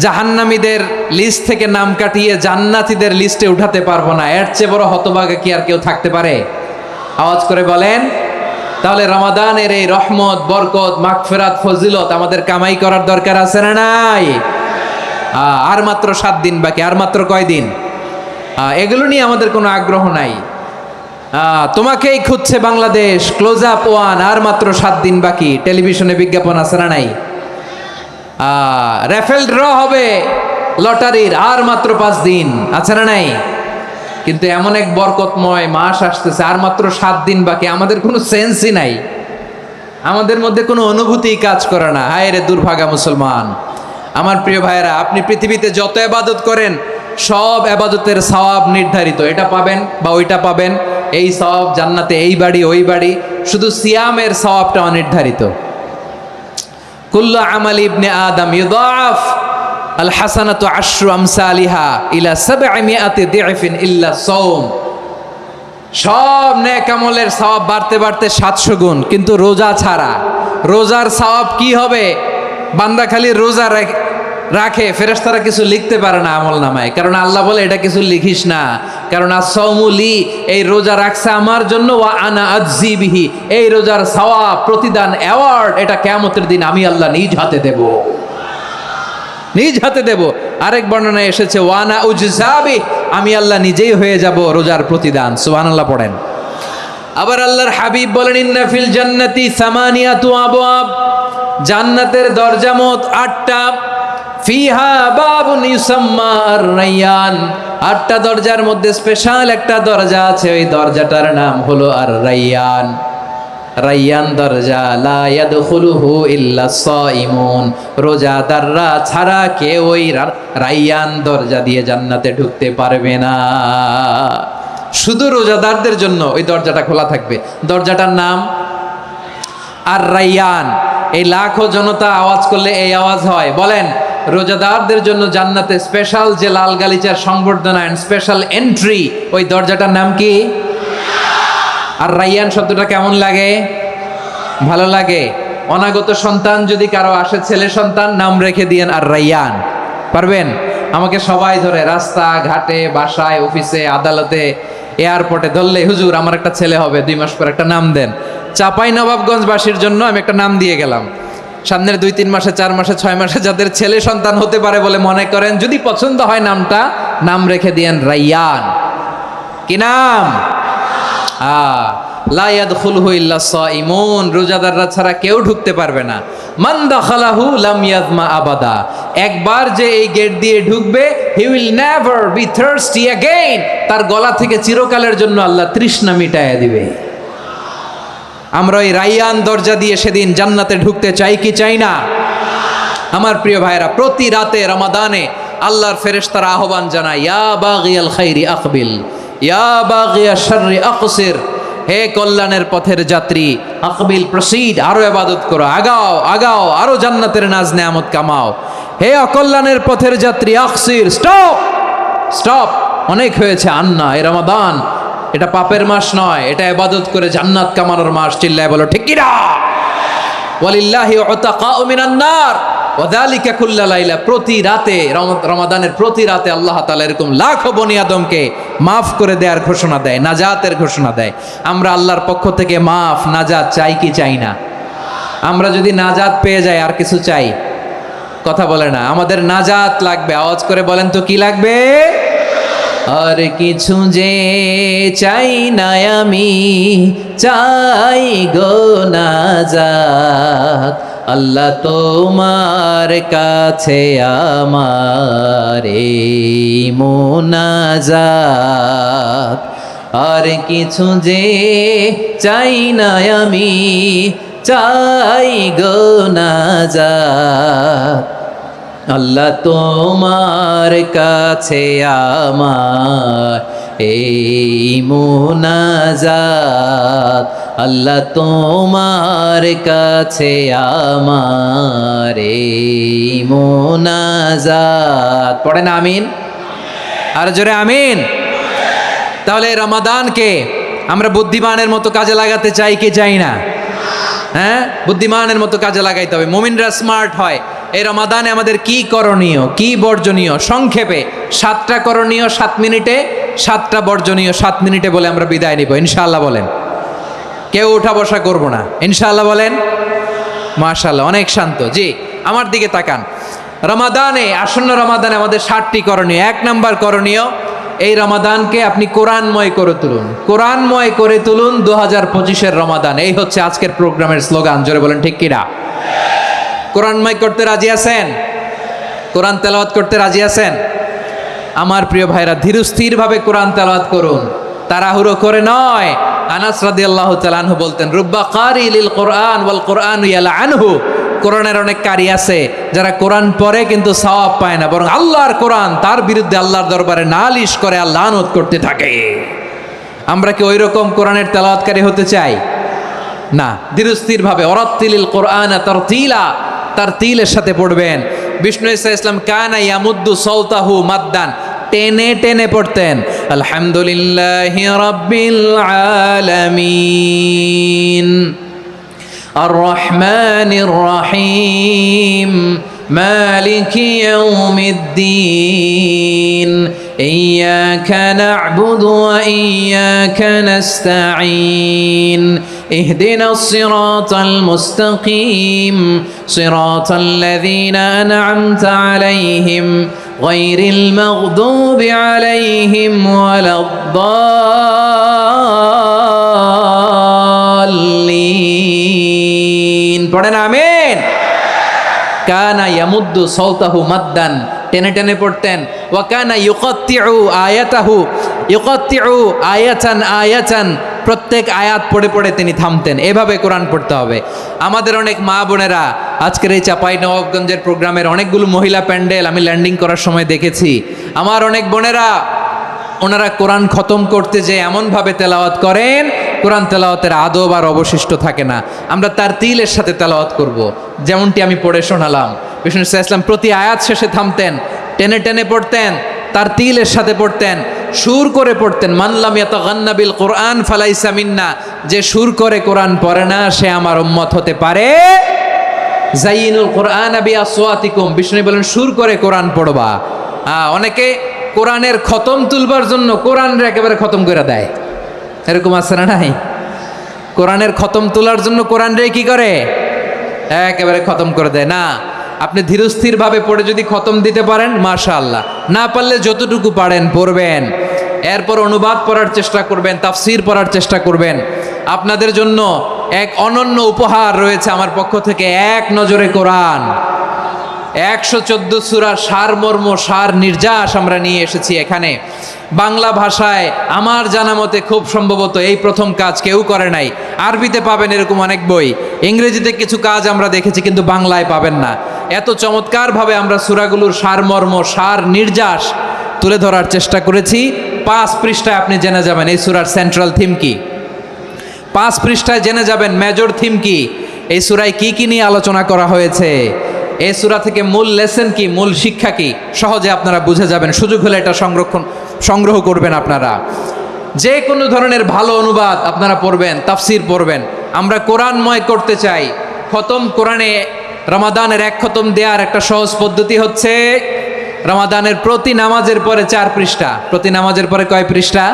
জাহান্নামীদের লিস্ট থেকে নাম কাটিয়ে জান্নাতীদের লিস্টে উঠাতে পারবো না। এর চেয়ে বড় হতভাগা কি আর কেউ থাকতে পারে? আওয়াজ করে বলেন। তাহলে রমাদানের এই রহমত, বরকত, মাগফিরাত, ফজিলত আমাদের কামাই করার দরকার আছে না নাই? আর মাত্র 7 দিন বাকি। আর মাত্র কয় দিন? এগুলো নিয়ে আমাদের কোনো আগ্রহ নাই। তোমাকেই খুঁজছে বাংলাদেশ, ক্লোজ আপ 1, আর মাত্র 7 দিন বাকি। টেলিভিশনে বিজ্ঞাপন আছে না নাই? রেফেল ড্র হবে লটারির, আর মাত্র 5 দিন, আছে না নাই? কিন্তু এমন এক বরকতময় মাস আসতেছে, আর মাত্র 7 দিন বাকি। আমাদের কোনো সেন্সই নাই, আমাদের মধ্যে কোনো অনুভূতি কাজ করে না। হায় রে দুর্ভাগা মুসলমান। আমার প্রিয় ভাইয়েরা, আপনি পৃথিবীতে যত ইবাদত করেন সব ইবাদতের সওয়াব নির্ধারিত, এটা পাবেন বা ওইটা পাবেন, এই সওয়াব জান্নাতে, এই বাড়ি ওই বাড়ি। শুধু সিয়ামের সওয়াবটা অনির্ধারিত। কুল্লু আমাল ইবনে আদম ইউদাফ আল হাসানাতু আশরু আমসালিহা ইলা 700 দি'ফিন ইল্লা সাওম। সব নেক আমলের সওয়াব বাড়তে বাড়তে 700 গুণ, কিন্তু রোজা ছাড়া। রোজার সওয়াব কি হবে? বান্দা খালি রোজা রাখে, ফেরেশতারা কিছু লিখতে পারে না আমল নামায়, কারণ আল্লাহ বলে এটা কিছু লিখিস না, কারণ as-সাওমুলি, এই রোজা রাখছে আমার জন্য, ওয়া আনা আজজি বিহি, এই রোজার সওয়াব, প্রতিদান, অ্যাওয়ার্ড, এটা কিয়ামতের দিন আমি আল্লাহ নিজ হাতে দেব, নিজ হাতে দেব। আরেক বর্ণনায় এসেছে ওয়ানা উজজাবি, আমি আল্লাহ নিজেই হয়ে যাব রোজার প্রতিদান। সুবহানাল্লাহ পড়েন। আবার আল্লাহর হাবিব বলেন ইন্না ফিল জান্নাতি সামানিয়াতু আবওয়াব, জান্নাতের দরজা মোট 8টা। ফিহা বাবুন ইউসাম্মা আর-রায়্যান, 8টা দরজার মধ্যে স্পেশাল একটা দরজা আছে, ওই দরজাটার নাম হলো আর-রায়্যান। রায়্যান দরজা, লা ইয়াদখুলুহু ইল্লা সাইমুন, রোজাদাররা ছাড়া কেউ ওই রায়্যান দরজা দিয়ে জান্নাতে ঢুকতে পারবে না। শুধু রোজাদারদের জন্য ওই দরজাটা খোলা থাকবে। দরজাটার নাম আর-রায়্যান। এই লাখো জনতা আওয়াজ করলে এই আওয়াজ হয়, বলেন রোজাদারদের জন্য জান্নাতে স্পেশাল যে লাল গালিচার সংবর্ধনা এন্ড স্পেশাল এন্ট্রি, ওই দরজাটার নাম কি? আর রায়্যান শব্দটা কেমন লাগে? ভালো লাগে। অনাগত সন্তান যদি কারো আসে, ছেলে সন্তান, নাম রেখে দিয়েন আর রায়্যান। পারবেন? আমাকে সবাই ধরে রাস্তা ঘাটে, বাসায়, অফিসে, আদালতে, এয়ারপোর্টে ধরলে, হুজুর আমার একটা ছেলে হবে 2 মাস পর, একটা নাম দেন। চাঁপাইনবাবগঞ্জবাসীর জন্য আমি একটা নাম দিয়ে গেলাম। সামনের 2-3 মাসে, 4 মাসে, 6 মাসে যাদের ছেলে সন্তান হতে পারে বলে মনে করেন, যদি পছন্দ হয় নামটা, নাম রেখে দিয়েন রায়্যান। কি নাম? লা ইয়াদখুলুহু ইল্লা সাইমুন, রোজাদাররা ছাড়া কেউ ঢুকতে পারবে না। মান দাখালাহু লাম ইয়াজমা আবাদা, একবার যে এই গেট দিয়ে ঢুকবে, he will never be thirsty again, তার গলা থেকে চিরকালের জন্য আল্লাহ তৃষ্ণা মিটায়া দিবে। আমরা ওই রায়্যান দরজা দিয়ে সেদিন জান্নাতে ঢুকতে চাই কি চাই না? আমার প্রিয় ভাইরা, প্রতি রাতে রমাদানে আল্লাহর ফেরেশতারা আহ্বান জানায়, ইয়া বাগিয়াল খাইরি আকবিল, ইয়া বাগিয়াশ শাররি আকসির, হে কল্যাণের পথের যাত্রী, আকবিল, প্রসিড, আরো ইবাদত করো, আগাও আগাও, আরো জান্নাতের নাজ নেয়ামত কামাও। হে অকল্যাণের পথের যাত্রী, আকসির, স্টপ স্টপ, অনেক হয়েছে, আন্না, এ রমাদান এটা পাপের মাস নয়, এটা ইবাদত করে জান্নাত কামানোর মাস। চিল্লায় বলো ঠিক কি না? ওয়ালিল্লাহি উতাকাউ মিনান নার ওয়া যালিকা কুল্লা লাইলা, প্রতি রাতে, রমাদানের প্রতি রাতে আল্লাহ তাআলা এরকম লাখো বনি আদমকে মাফ করে দেওয়ার ঘোষণা দেয়, নাজাতের ঘোষণা দেয়। আমরা আল্লাহর পক্ষ থেকে মাফ, নাজাত চাই কি চাই না? আমরা যদি নাজাত পেয়ে যাই, আর কিছু চাই? কথা বলে না। আমাদের নাজাত লাগবে, আওয়াজ করে বলেন তো কি লাগবে? আর কিছু যে চাই না আমি, চাই গো নাজাত, আল্লাহ তোমার কাছে আমার এই মুনাজাত। আর কিছু যে চাই না আমি, চাই গো নাজাত, আল্লাহ তোমার কাছে আমার এই মুনাজাত, আল্লাহ তোমার কাছে আমার এই মুনাজাত। পড়েন আমিন, আর জোরে আমিন। তাহলে রমাদানকে আমরা বুদ্ধিমানের মতো কাজে লাগাতে চাই কি চাই না? হ্যাঁ, বুদ্ধিমানের মতো কাজে লাগাইতে হবে। মুমিনরা স্মার্ট হয়। এই রমাদানে আমাদের কি করণীয়, কি বর্জনীয়, সংক্ষেপে 7টা করণীয় 7 মিনিটে, 7টা বর্জনীয় 7 মিনিটে বলে আমরা বিদায় নিব ইনশাআল্লাহ। বলেন, কেউ উঠা বসা করবো না ইনশাআল্লাহ। বলেন মাশাআল্লাহ, অনেক শান্ত। জি, আমার দিকে তাকান। রমাদানে, আসন্ন রমাদানে আমাদের 7টি করণীয়। 1 নাম্বার করণীয়, এই রমাদানকে আপনি কোরআনময় করে তুলুন, কোরআনময় করে তুলুন 2025-এর রমাদান। এই হচ্ছে আজকের প্রোগ্রামের স্লোগান। জোরে বলেন ঠিক কিনা? কোরআনময় করতে রাজি আছেন? কোরআন তেলাওয়াত করতে রাজি আছেন? আমার প্রিয় ভাইরা, ধীরস্থিরভাবে কোরআন তেলাওয়াত করুন, তাড়াহুড়ো করে নয়। আনাস রাদিয়াল্লাহু তাআলা আনহু বলতেন, রুব্বা কারি লিল কোরআন ওয়াল কোরআন ইয়ালানহু, কোরআনের অনেক কারি আছে যারা কোরআন পড়ে কিন্তু সওয়াব পায় না, বরং আল্লাহর কোরআন তার বিরুদ্ধে আল্লাহর দরবারে নালিশ করে আর লানত করতে থাকে। আমরা কি ওই রকম কোরআনের তেলাওয়াতকারী হতে চাই? না। ধীরস্থির ভাবে ওরাত্তিলিল কোরআন তারতিলা, তারতিলের সাথে পড়বেন। বিষ্ণু ইসা ইসলাম কানা ইয়ামুদ্দু সাওতাহু মাদ্দান, টেনে টেনে পড়তেন। আলহামদুলিল্লাহি রাব্বিল আলামিন আর রহমানির রহিম মালিকি ইয়াউমিদ্দিন ইয়্যাকা না'বুদু ওয়া ইয়্যাকা নাস্তাঈন ইহদিনাস সিরাতাল মুস্তাকিম সিরাতাল লাযীনা আন'আমতা আলাইহিম গায়রিল মাগদুবি আলাইহিম ওয়ালাদ-দাল্লিন। পড়েন আমিন। কানা ইয়ামুদ্দু সাওতাহু মাদ্দান, টেনে টেনে পড়তেন। ওয়া কানা ইউকাত্তিউ আয়াতাহু, ইউকাত্তিউ আয়াতান আয়াতান, প্রত্যেক আয়াত পড়ে পড়ে তিনি থামতেন। এভাবে কোরআন পড়তে হবে। আমাদের অনেক মা বোনেরা আজকের এই চাঁপাইনবাবগঞ্জের প্রোগ্রামের অনেকগুলো মহিলা প্যান্ডেল আমি ল্যান্ডিং করার সময় দেখেছি। আমার অনেক বোনেরা ওনারা কোরআন খতম করতে যে এমনভাবে তেলাওয়াত করেন, কোরআন তেলাওয়াতের আদব আর অবশিষ্ট থাকে না। আমরা তার তিলের সাথে তেলাওয়াত করব, যেমনটি আমি পড়ে শোনালাম। বিষ্ণু ইসলাম প্রতি আয়াত শেষে থামতেন, টেনে টেনে পড়তেন, তার তিলের সাথে পড়তেন, সুর করে পড়তেন। মানলাম ইয়াতাগান্না বিল কোরআন ফালাইসা মিন্না, যে সুর করে কোরআন পড়ে না সে আমার উম্মত হতে পারে। জাইনুল কোরআন বিআসওয়াতিকুম, বিষ্ণু বলেন সুর করে কোরআন পড়বা। অনেকে কোরআনের খতম তুলবার জন্য কোরআনের একেবারে খতম করে দেয়, এরকম আছে না নাই? কোরআনের খতম তোলার জন্য কোরআন রে কি করে? একেবারে খতম করে দেয় না। আপনি ধীরস্থির ভাবে পড়ে যদি খতম দিতে পারেন মাশাআল্লাহ, না পারলে যতটুকু পারেন পড়বেন। এরপর অনুবাদ পড়ার চেষ্টা করবেন, তাফসির পড়ার চেষ্টা করবেন। আপনাদের জন্য এক অনন্য উপহার রয়েছে আমার পক্ষ থেকে, এক নজরে কোরআন। 114 সূরার সারমর্ম, সার নির্যাস আমরা নিয়ে এসেছি এখানে। বাংলা ভাষায় আমার জানা মতে খুব সম্ভবত এই প্রথম কাজ, কেউ করে নাই। আরবিতে পাবেন এরকম অনেক বই, ইংরেজিতে কিছু কাজ আমরা দেখেছি, কিন্তু বাংলায় পাবেন না। এত চমৎকারভাবে আমরা সূরাগুলোর সারমর্ম, সার নির্যাস তুলে ধরার চেষ্টা করেছি। 5 পৃষ্ঠায় আপনি জেনে যাবেন এই সূরার সেন্ট্রাল থিম কি। 5 পৃষ্ঠায় জেনে যাবেন মেজর থিম কি, এই সূরায় কি কি নিয়ে আলোচনা করা হয়েছে, এই সূরা থেকে মূল লেসন কি, মূল শিক্ষা কি, সহজে আপনারা বুঝে যাবেন। সুযোগ হলে এটা সংগ্রহ করবেন আপনারা। যে কোনো ধরনের ভালো অনুবাদ আপনারা পড়বেন, তাফসির পড়বেন। আমরা কোরআনময় করতে চাই। খতম কোরআনে রমাদানের 1 খতম দেওয়ার একটা সহজ পদ্ধতি হচ্ছে রমাদানের প্রতি নামাজের পরে 4 পৃষ্ঠা। প্রতি নামাজের পরে কয় পৃষ্ঠা?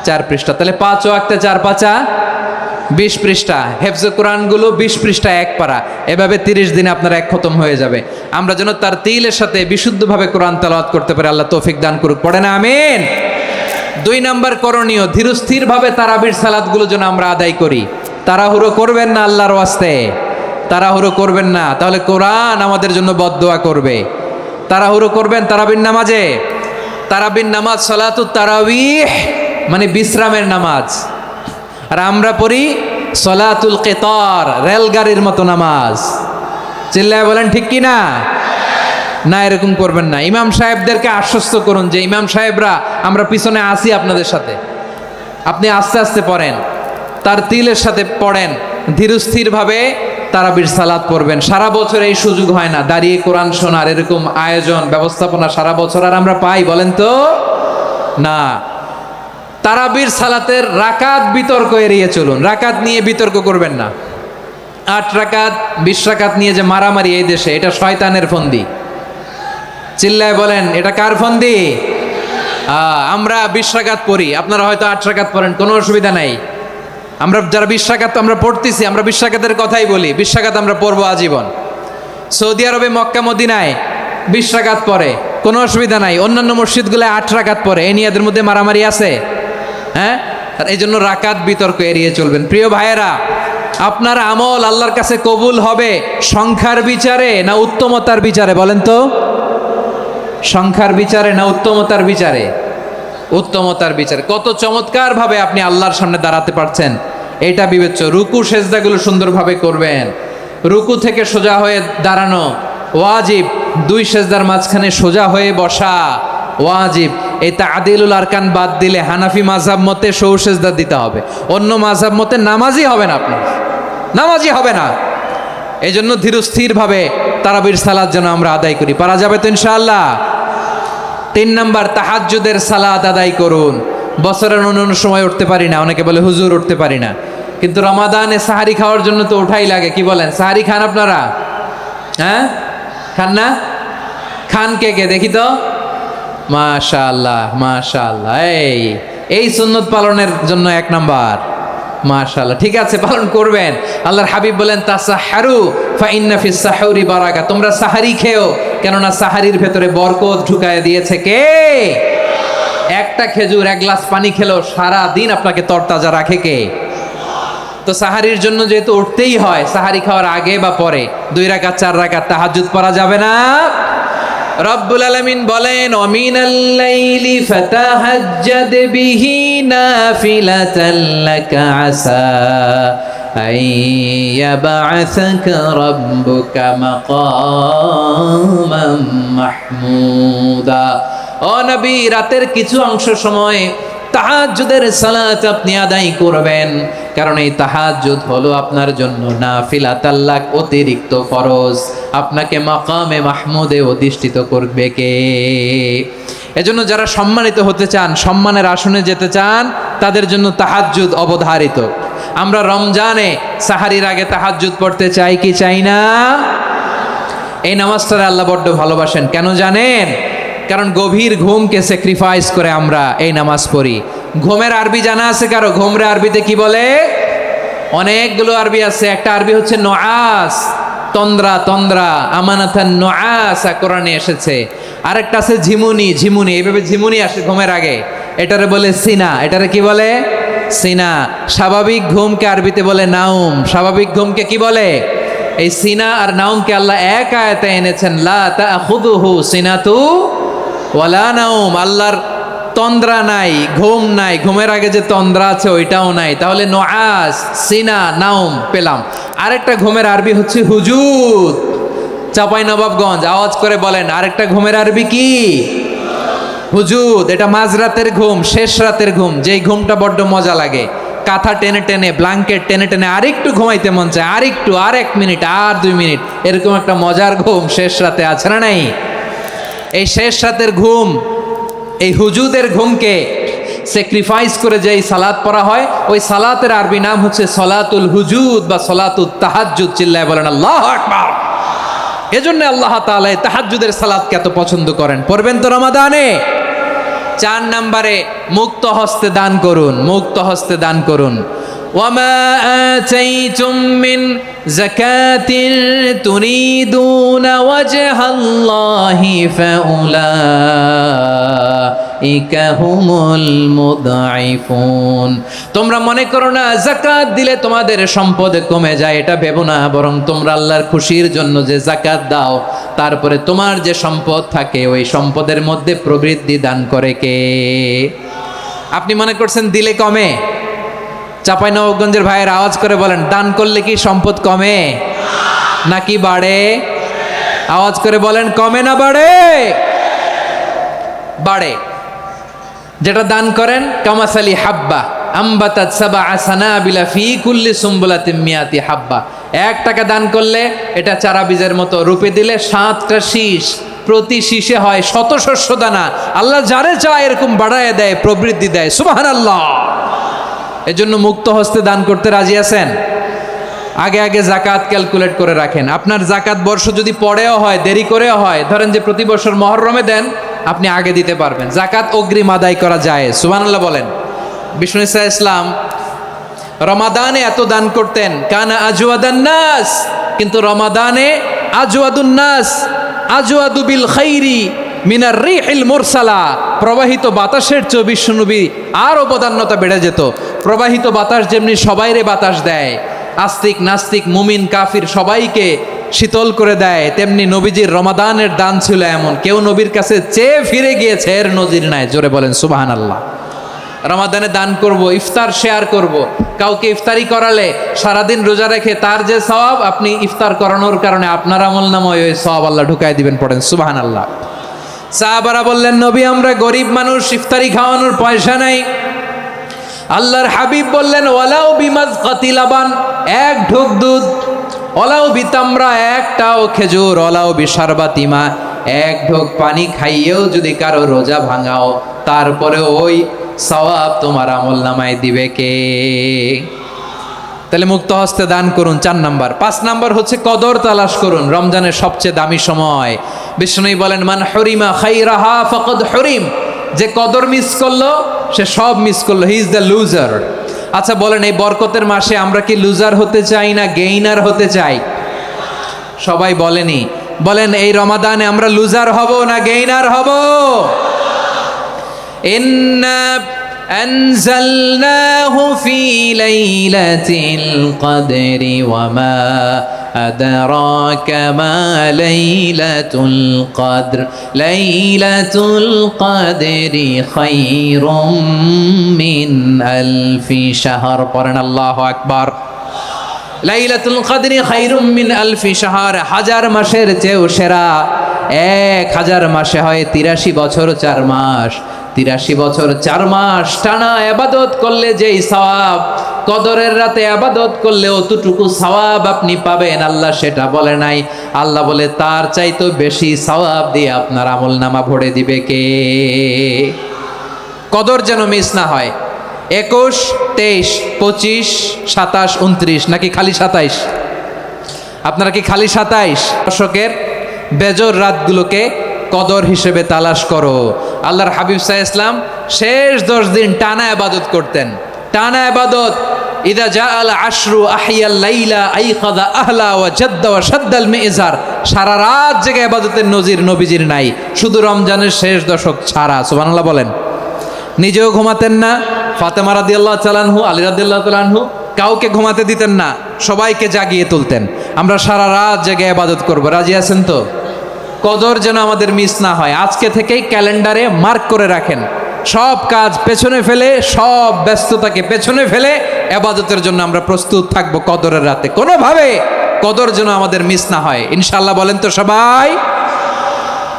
4 পৃষ্ঠা। তাহলে 5 ওয়াক্তে 4 পাঁচা 20 পৃষ্ঠা। হেফজে কোরআনগুলো 20 পৃষ্ঠা 1 পারা। এভাবে 30 দিনে আপনার 1 খতম হয়ে যাবে। আমরা যেন তার তিলের সাথে বিশুদ্ধভাবে কোরআন তেলাওয়াত করতে পারি, আল্লাহ তৌফিক দান করুক। পড়ে না আমিন। 2 নাম্বার করণীয়, ধীরস্থিরভাবে তারাবির সালাতগুলো যেন আমরা আদায় করি। তাড়াহুড়ো করবেন না আল্লাহর ওয়াস্তে, তাড়াহুড়ো করবেন না, তাহলে কোরআন আমাদের জন্য বদদোয়া করবে। তাড়াহুড়ো করবেন তারাবির নামাজে। তারাবির নামাজ সালাতুত তারাবিহ মানে বিশ্রামের নামাজ, আর আমরা পড়ি সলাতুল কেতার, রেলগাড়ির মতো নামাজ। চিল্লায় বলেন ঠিক কি না? না, এরকম করবেন না। ইমাম সাহেবদেরকে আশ্বস্ত করুন যে ইমাম সাহেবরা আমরা পিছনে আসি আপনাদের সাথে, আপনি আস্তে আস্তে পড়েন, তার তিলের সাথে পড়েন, ধীরস্থিরভাবে তারাবির সালাত পড়বেন। সারা বছর এই সুযোগ হয় না দাঁড়িয়ে কোরআন শোনার, এরকম আয়োজন ব্যবস্থাপনা সারা বছর আর আমরা পাই বলেন তো? না। তারাবির সালাতের রাকাত বিতর্ক এড়িয়ে চলুন, রাকাত নিয়ে বিতর্ক করবেন না। 8 রাকাত 20 রাকাত নিয়ে যে মারামারি এই দেশে, এটা শয়তানের ফন্দি। চিল্লায় বলেন এটা কার ফন্দি? আমরা 20 রাকাত পড়ি, আপনারা হয়তো 8 রাকাত পড়েন, কোনো অসুবিধা নাই। আমরা যারা 20 রাকাত আমরা পড়তেছি, আমরা 20 রাকাতের কথাই বলি, 20 রাকাত আমরা পড়বো আজীবন। সৌদি আরবে মক্কা মদিনায় 20 রাকাত পড়ে, কোনো অসুবিধা নাই। অন্যান্য মসজিদগুলো 8 রাকাত পড়ে, এই নিয়ে এদের মধ্যে মারামারি আছে? হ্যাঁ, আর এই জন্য রাকাত বিতর্ক এড়িয়ে চলবেন। প্রিয় ভাইয়েরা, আপনার আমল আল্লাহর কাছে কবুল হবে সংখ্যার বিচারে না উত্তমতার বিচারে বলেন তো? সংখ্যার বিচারে না উত্তমতার বিচারে? উত্তমতার বিচারে। কত চমৎকার ভাবে আপনি আল্লাহর সামনে দাঁড়াতে পারছেন এটা বিবেচ্য। রুকু সেজদাগুলো সুন্দরভাবে করবেন, রুকু থেকে সোজা হয়ে দাঁড়ানো ওয়াজিব, দুই সেজদার মাঝখানে সোজা হয়ে বসা ওয়াজিব। এই তাদিলুল আরকান বাদ দিলে হানাফি মাযহাব মতে সৌ সেজদা দিতে হবে, অন্য মাযহাব মতে নামাজই হবে না, আপনার নামাজই হবে না। এই জন্য ধীরস্থিরভাবে তারাবির সালাত যেন আমরা আদায় করি, পারা যাবে তো ইনশাআল্লাহ। 3 নাম্বার, তাহাজ্জুদের সালাত আদায় করুন। বছরের অন্য সময় উঠতে পারি না, অনেকে বলে হুজুর উঠতে পারি না, কিন্তু রমাদানে সাহারি খাওয়ার জন্য তো ওঠাই লাগে। কি বলেন, সাহারি খান আপনারা? হ্যাঁ, খান না? খান কে কে দেখি তো? মাশাআল্লাহ মাশাআল্লাহ, এই সুন্নত পালনের জন্য 1 নাম্বার। মাশাআল্লাহ, ঠিক আছে, পালন করবেন। আল্লাহর হাবিব বলেন তাসাহহারু ফা ইন্না ফিস সাহুরি বারাকা, তোমরা সাহারি খেও, কেননা সাহারির ভেতরে বরকত ঢুকায় দিয়েছে কে? একটা খেজুর, 1 গ্লাস পানি খেলো সারা দিন আপনাকে তরতাজা রাখে কে? তো সাহারির জন্য যেহেতু উঠতেই হয়, সাহারি খাওয়ার আগে বা পরে 2 রাকাত 4 রাকাত তাহাজ্জুদ পড়া যাবে না? রব্বুল আলামিন বলেন ওয়ামিনাল লাইলি ফাতাহাজ্জাদ বিহি নাফিলাতাল লাকা আসা আইয়াবআসাকা রাব্বুকা মাকামান মাহমুদা। ও নবী, রাতের কিছু অংশ সময় তাহাজ্জুদের সালাত আপনি আদায় করবেন, কারণ এই তাহাজ্জুদ হলো আপনার জন্য নাফিলাতাল লাক, অতিরিক্ত ফরজ। আপনাকে মাকামে মাহমুদে অধিষ্ঠিত করবে কে? এজন্য যারা সম্মানিত হতে চান, সম্মানের আসনে যেতে চান, তাদের জন্য তাহাজ্জুদ অবধারিত। আমরা রমজানে সাহারির আগে তাহাজ্জুদ পড়তে চাই কি চাই না? এই নামাজটারে আল্লাহ বড্ড ভালোবাসেন, কেন জানেন? কারণ গভীর ঘুমকে স্যাক্রিফাইস করে আমরা এই নামাজ পড়ি। ঘুমের আরবি জানা আছে কারো? ঘুমরে আরবিতে কি বলে? অনেকগুলো আরবি আছে। একটা আরবি হচ্ছে নুআস, তন্দ্রা, তন্দ্রা, আমানাতান নুআসা কোরআনে এসেছে। আরেকটা আছে ঝিমুনি, ঝিমুনি, এইভাবে ঝিমুনি আসে ঘুমের আগে, এটারে বলে সিনা। এটারে কি বলে? সিনা। স্বাভাবিক ঘুমকে আরবিতে বলে নাউম। স্বাভাবিক ঘুমকে কি বলে? এই সিনা আর নাউমকে আল্লাহ এক আয়াতে এনেছেন, লা তাখুযুহু সিনাতু ওয়ালা নাউম। আল্লাহর তন্দ্রা নাই, ঘুম নাই, ঘুমের আগে যে তন্দ্রা আছে ওইটাও নাই। তাহলে নুআস, সিনা, নাউম পেলাম। আরেকটা ঘুমের আরবি হচ্ছে হুজুদ। চাঁপাইনবাবগঞ্জ আওয়াজ করে বলেন, আরেকটা ঘুমের আরবি কি? হুজুদ। এটা মাঝরাতের ঘুম, শেষ রাতের ঘুম, যেই ঘুমটা বড্ড মজা লাগে। কাঁথা টেনে টেনে, ব্ল্যাঙ্কেট টেনে টেনে আরেকটু ঘুমাইতে মন চায়, আরেকটু, আর 1 মিনিট, আর 2 মিনিট, এরকম একটা মজার ঘুম শেষ রাতে আছে না নাই? এই শেষ রাতের ঘুম, এই হুজুদের ঘুমকে স্যাক্রিফাইস করে যেই সালাত পড়া হয়, ওই সালাতের আরবি নাম হচ্ছে সলাতুল হুজুদ বা সলাতুত তাহাজ্জুদ। চিল্লায় বলেন আল্লাহু আকবার। এজন্য আল্লাহ তাআলা এই তাহাজ্জুদের সালাতকে এত পছন্দ করেন। পড়বেন তো রমাদানে। 4 নম্বরে, মুক্ত হস্তে দান করুন, মুক্ত হস্তে দান করুন। ওয়ামা আতাইতুম মিন যাকাতিন তুরিদুনা ওয়াজহাল্লাহি ফাউলাইকা হুমুল মুদঈফুন। তোমরা মনে করো না যাকাত দিলে তোমাদের সম্পদ কমে যায়, এটা ভেবো না, বরং তোমরা আল্লাহর খুশির জন্য যে যাকাত দাও, তারপরে তোমার যে সম্পদ থাকে ওই সম্পদের মধ্যে প্রবৃদ্ধি দান করে কে? আপনি মনে করছেন দিলে কমে? চাঁপাইনবাবগঞ্জের ভাইয়ের আওয়াজ করে বলেন, দান করলে কি সম্পদ কমে নাকি বাড়ে? আওয়াজ করে বলেন, কমে না বাড়ে? বাড়ে। যেটা দান করেন, কামাসালি হাব্বা আম্বাতাত সাবআ সানাবিলা ফি কুল্লি সুম্বুলাতিন মিয়াতি হাব্বা। 1 টাকা দান করলে এটা চারা বীজের মতো, রূপে দিলে 7টা শীষ, প্রতি শীষে হয় 100 শস্য দানা। আল্লাহ যারে চায় এরকম বাড়ায় দেয়, প্রবৃদ্ধি দেয়। সুবহানাল্লাহ। এজন্য মুক্ত হস্তে দান করতে রাজি আছেন? আগে আগে যাকাত ক্যালকুলেট করে রাখেন। আপনার যাকাত বর্ষ যদি পরেও হয়, দেরি করেও হয়, ধরেন যে প্রতি বছর মুহররমে দেন, আপনি আগে দিতে পারবেন। যাকাত অগ্রিম আদায় করা যায়। সুবহানাল্লাহ বলেন। বিষ্ণু ইসা ইসলাম রমাদানে এত দান করতেন, কানা আজওয়াদান নাস, কিন্তু রমাদানে আজওয়াদুন নাস আজওয়াদু বিল খাইরি মিনার রিহিল মুরসালা। প্রবাহিত বাতাসের চেয়ে বিশ্বনবী আরও বদান্যতা বেড়ে যেত। প্রবাহিত বাতাস যেমনি সবাইরে বাতাস দেয়, আস্তিক নাস্তিক মুমিন কাফির সবাইকে শীতল করে দেয়, তেমনি নবীজির রমাদানের দান ছিল এমন, কেউ নবীর কাছে চেয়ে ফিরে গিয়েছে এর নজির নাই। জোরে বলেন সুবহানাল্লাহ। রমাদানে দান করব, ইফতার শেয়ার করব। কাউকে ইফতারি করালে সারাদিন রোজা রেখে তার যে সওয়াব, আপনি ইফতার করানোর কারণে আপনার আমলনামায় ওই সওয়াব আল্লাহ ঢুকাই দিবেন। পড়েন সুবহানাল্লাহ। সাহাবারা বললেন, নবী আমরা গরিব মানুষ, ইফতারি খাওয়ানোর পয়সা নাই। আল্লাহর হাবিব বললেন, ওয়ালাউ বিমাজকাতি লাবান, এক ঢোক দুধ, ওয়ালাউ বিতামরা, একটাও খেজুর, ওয়ালাউ বিশারবাতি মা, এক ঢোক পানি খাইয়েও যদি কারো রোজা ভাঙাও, তারপরে ওই সওয়াব তোমার আমলনামায় দিবে কে? তাহলে মুক্ত হস্তে দান করুন, 4 নাম্বার। 5 নাম্বার হচ্ছে কদর তালাশ করুন, রমজানের সবচেয়ে দামি সময়। বিষ্ণু বলেন, মান হরিমা খাইরাহা ফাকাদ হরিম, যে কদর মিস করলো সে সব মিস করলো, হি ইজ দ্য লুজার। আচ্ছা বলেন, এই বরকতের মাসে আমরা কি লুজার হতে চাই না গেইনার হতে চাই? সবাই বলেনি, বলেন এই রমাদানে আমরা লুজার হব না গেইনার হব? ইন্না আনজালনাহু ফি লাইলাতিল কদরি ওয়া মা আদরাকা মা লাইলাতুল কদর, লাইলাতুল কদরি খায়রুম মিন আলফি শাহর। পড়েন আল্লাহু আকবার। লাইলাতুল কদরি খায়রুম মিন আলফি শাহর, 1000 মাসের চেয়েও সেরা। 1000 মাসে হয় 83 বছর 4 মাস। 83 বছর 4 মাস টানা ইবাদত করলে যেই সওয়াব, কদরের রাতে ইবাদত করলে অতটুকু সওয়াব আপনি পাবেন, আল্লাহ সেটা বলে নাই। আল্লাহ বলে তার চাইতে বেশি সওয়াব দিয়ে আপনার আমলনামা ভরে দিবে কে? কদর যেন মিস না হয়। 21, 23, 25, 27, 29 নাকি খালি 27? আপনারা কি খালি 27? দশকের বেজর রাতগুলোকে কদর হিসেবে তালাশ করো। আল্লাহর হাবিব সাল্লাল্লাহু আলাইহি ওয়াসাল্লাম শেষ 10 দিন টানা ইবাদত করতেন, টানা ইবাদত। ইদা জাআল আশরু আহিয়াল লাইলা আইখাযা আহলা ওয়া জাদ্দা ওয়া শাদ্দাল মিজার। সারা রাত জেগে ইবাদতের নজির নবীজির নাই, শুধু রমজানের শেষ দশক ছাড়া। সুবহানাল্লাহ বলেন। নিজেও ঘুমাতেন না, ফাতেমা রাদিয়াল্লাহু তাআলা আনহু, আলী রাদিয়াল্লাহু তাআলা আনহু কাউকে ঘুমাতে দিতেন না, সবাইকে জাগিয়ে তুলতেন। আমরা সারা রাত জেগে ইবাদত করব, রাজি আছেন তো? কদর যেন আমাদের মিস না হয়। আজকে থেকেই ক্যালেন্ডারে মার্ক করে রাখেন, সব কাজ পেছনে ফেলে, সব ব্যস্ততাকে পেছনে ফেলে ইবাদতের জন্য আমরা প্রস্তুত থাকব কদরের রাতে। কোনোভাবে কদর যেন আমাদের মিস না হয়, ইনশাআল্লাহ। বলেন তো সবাই।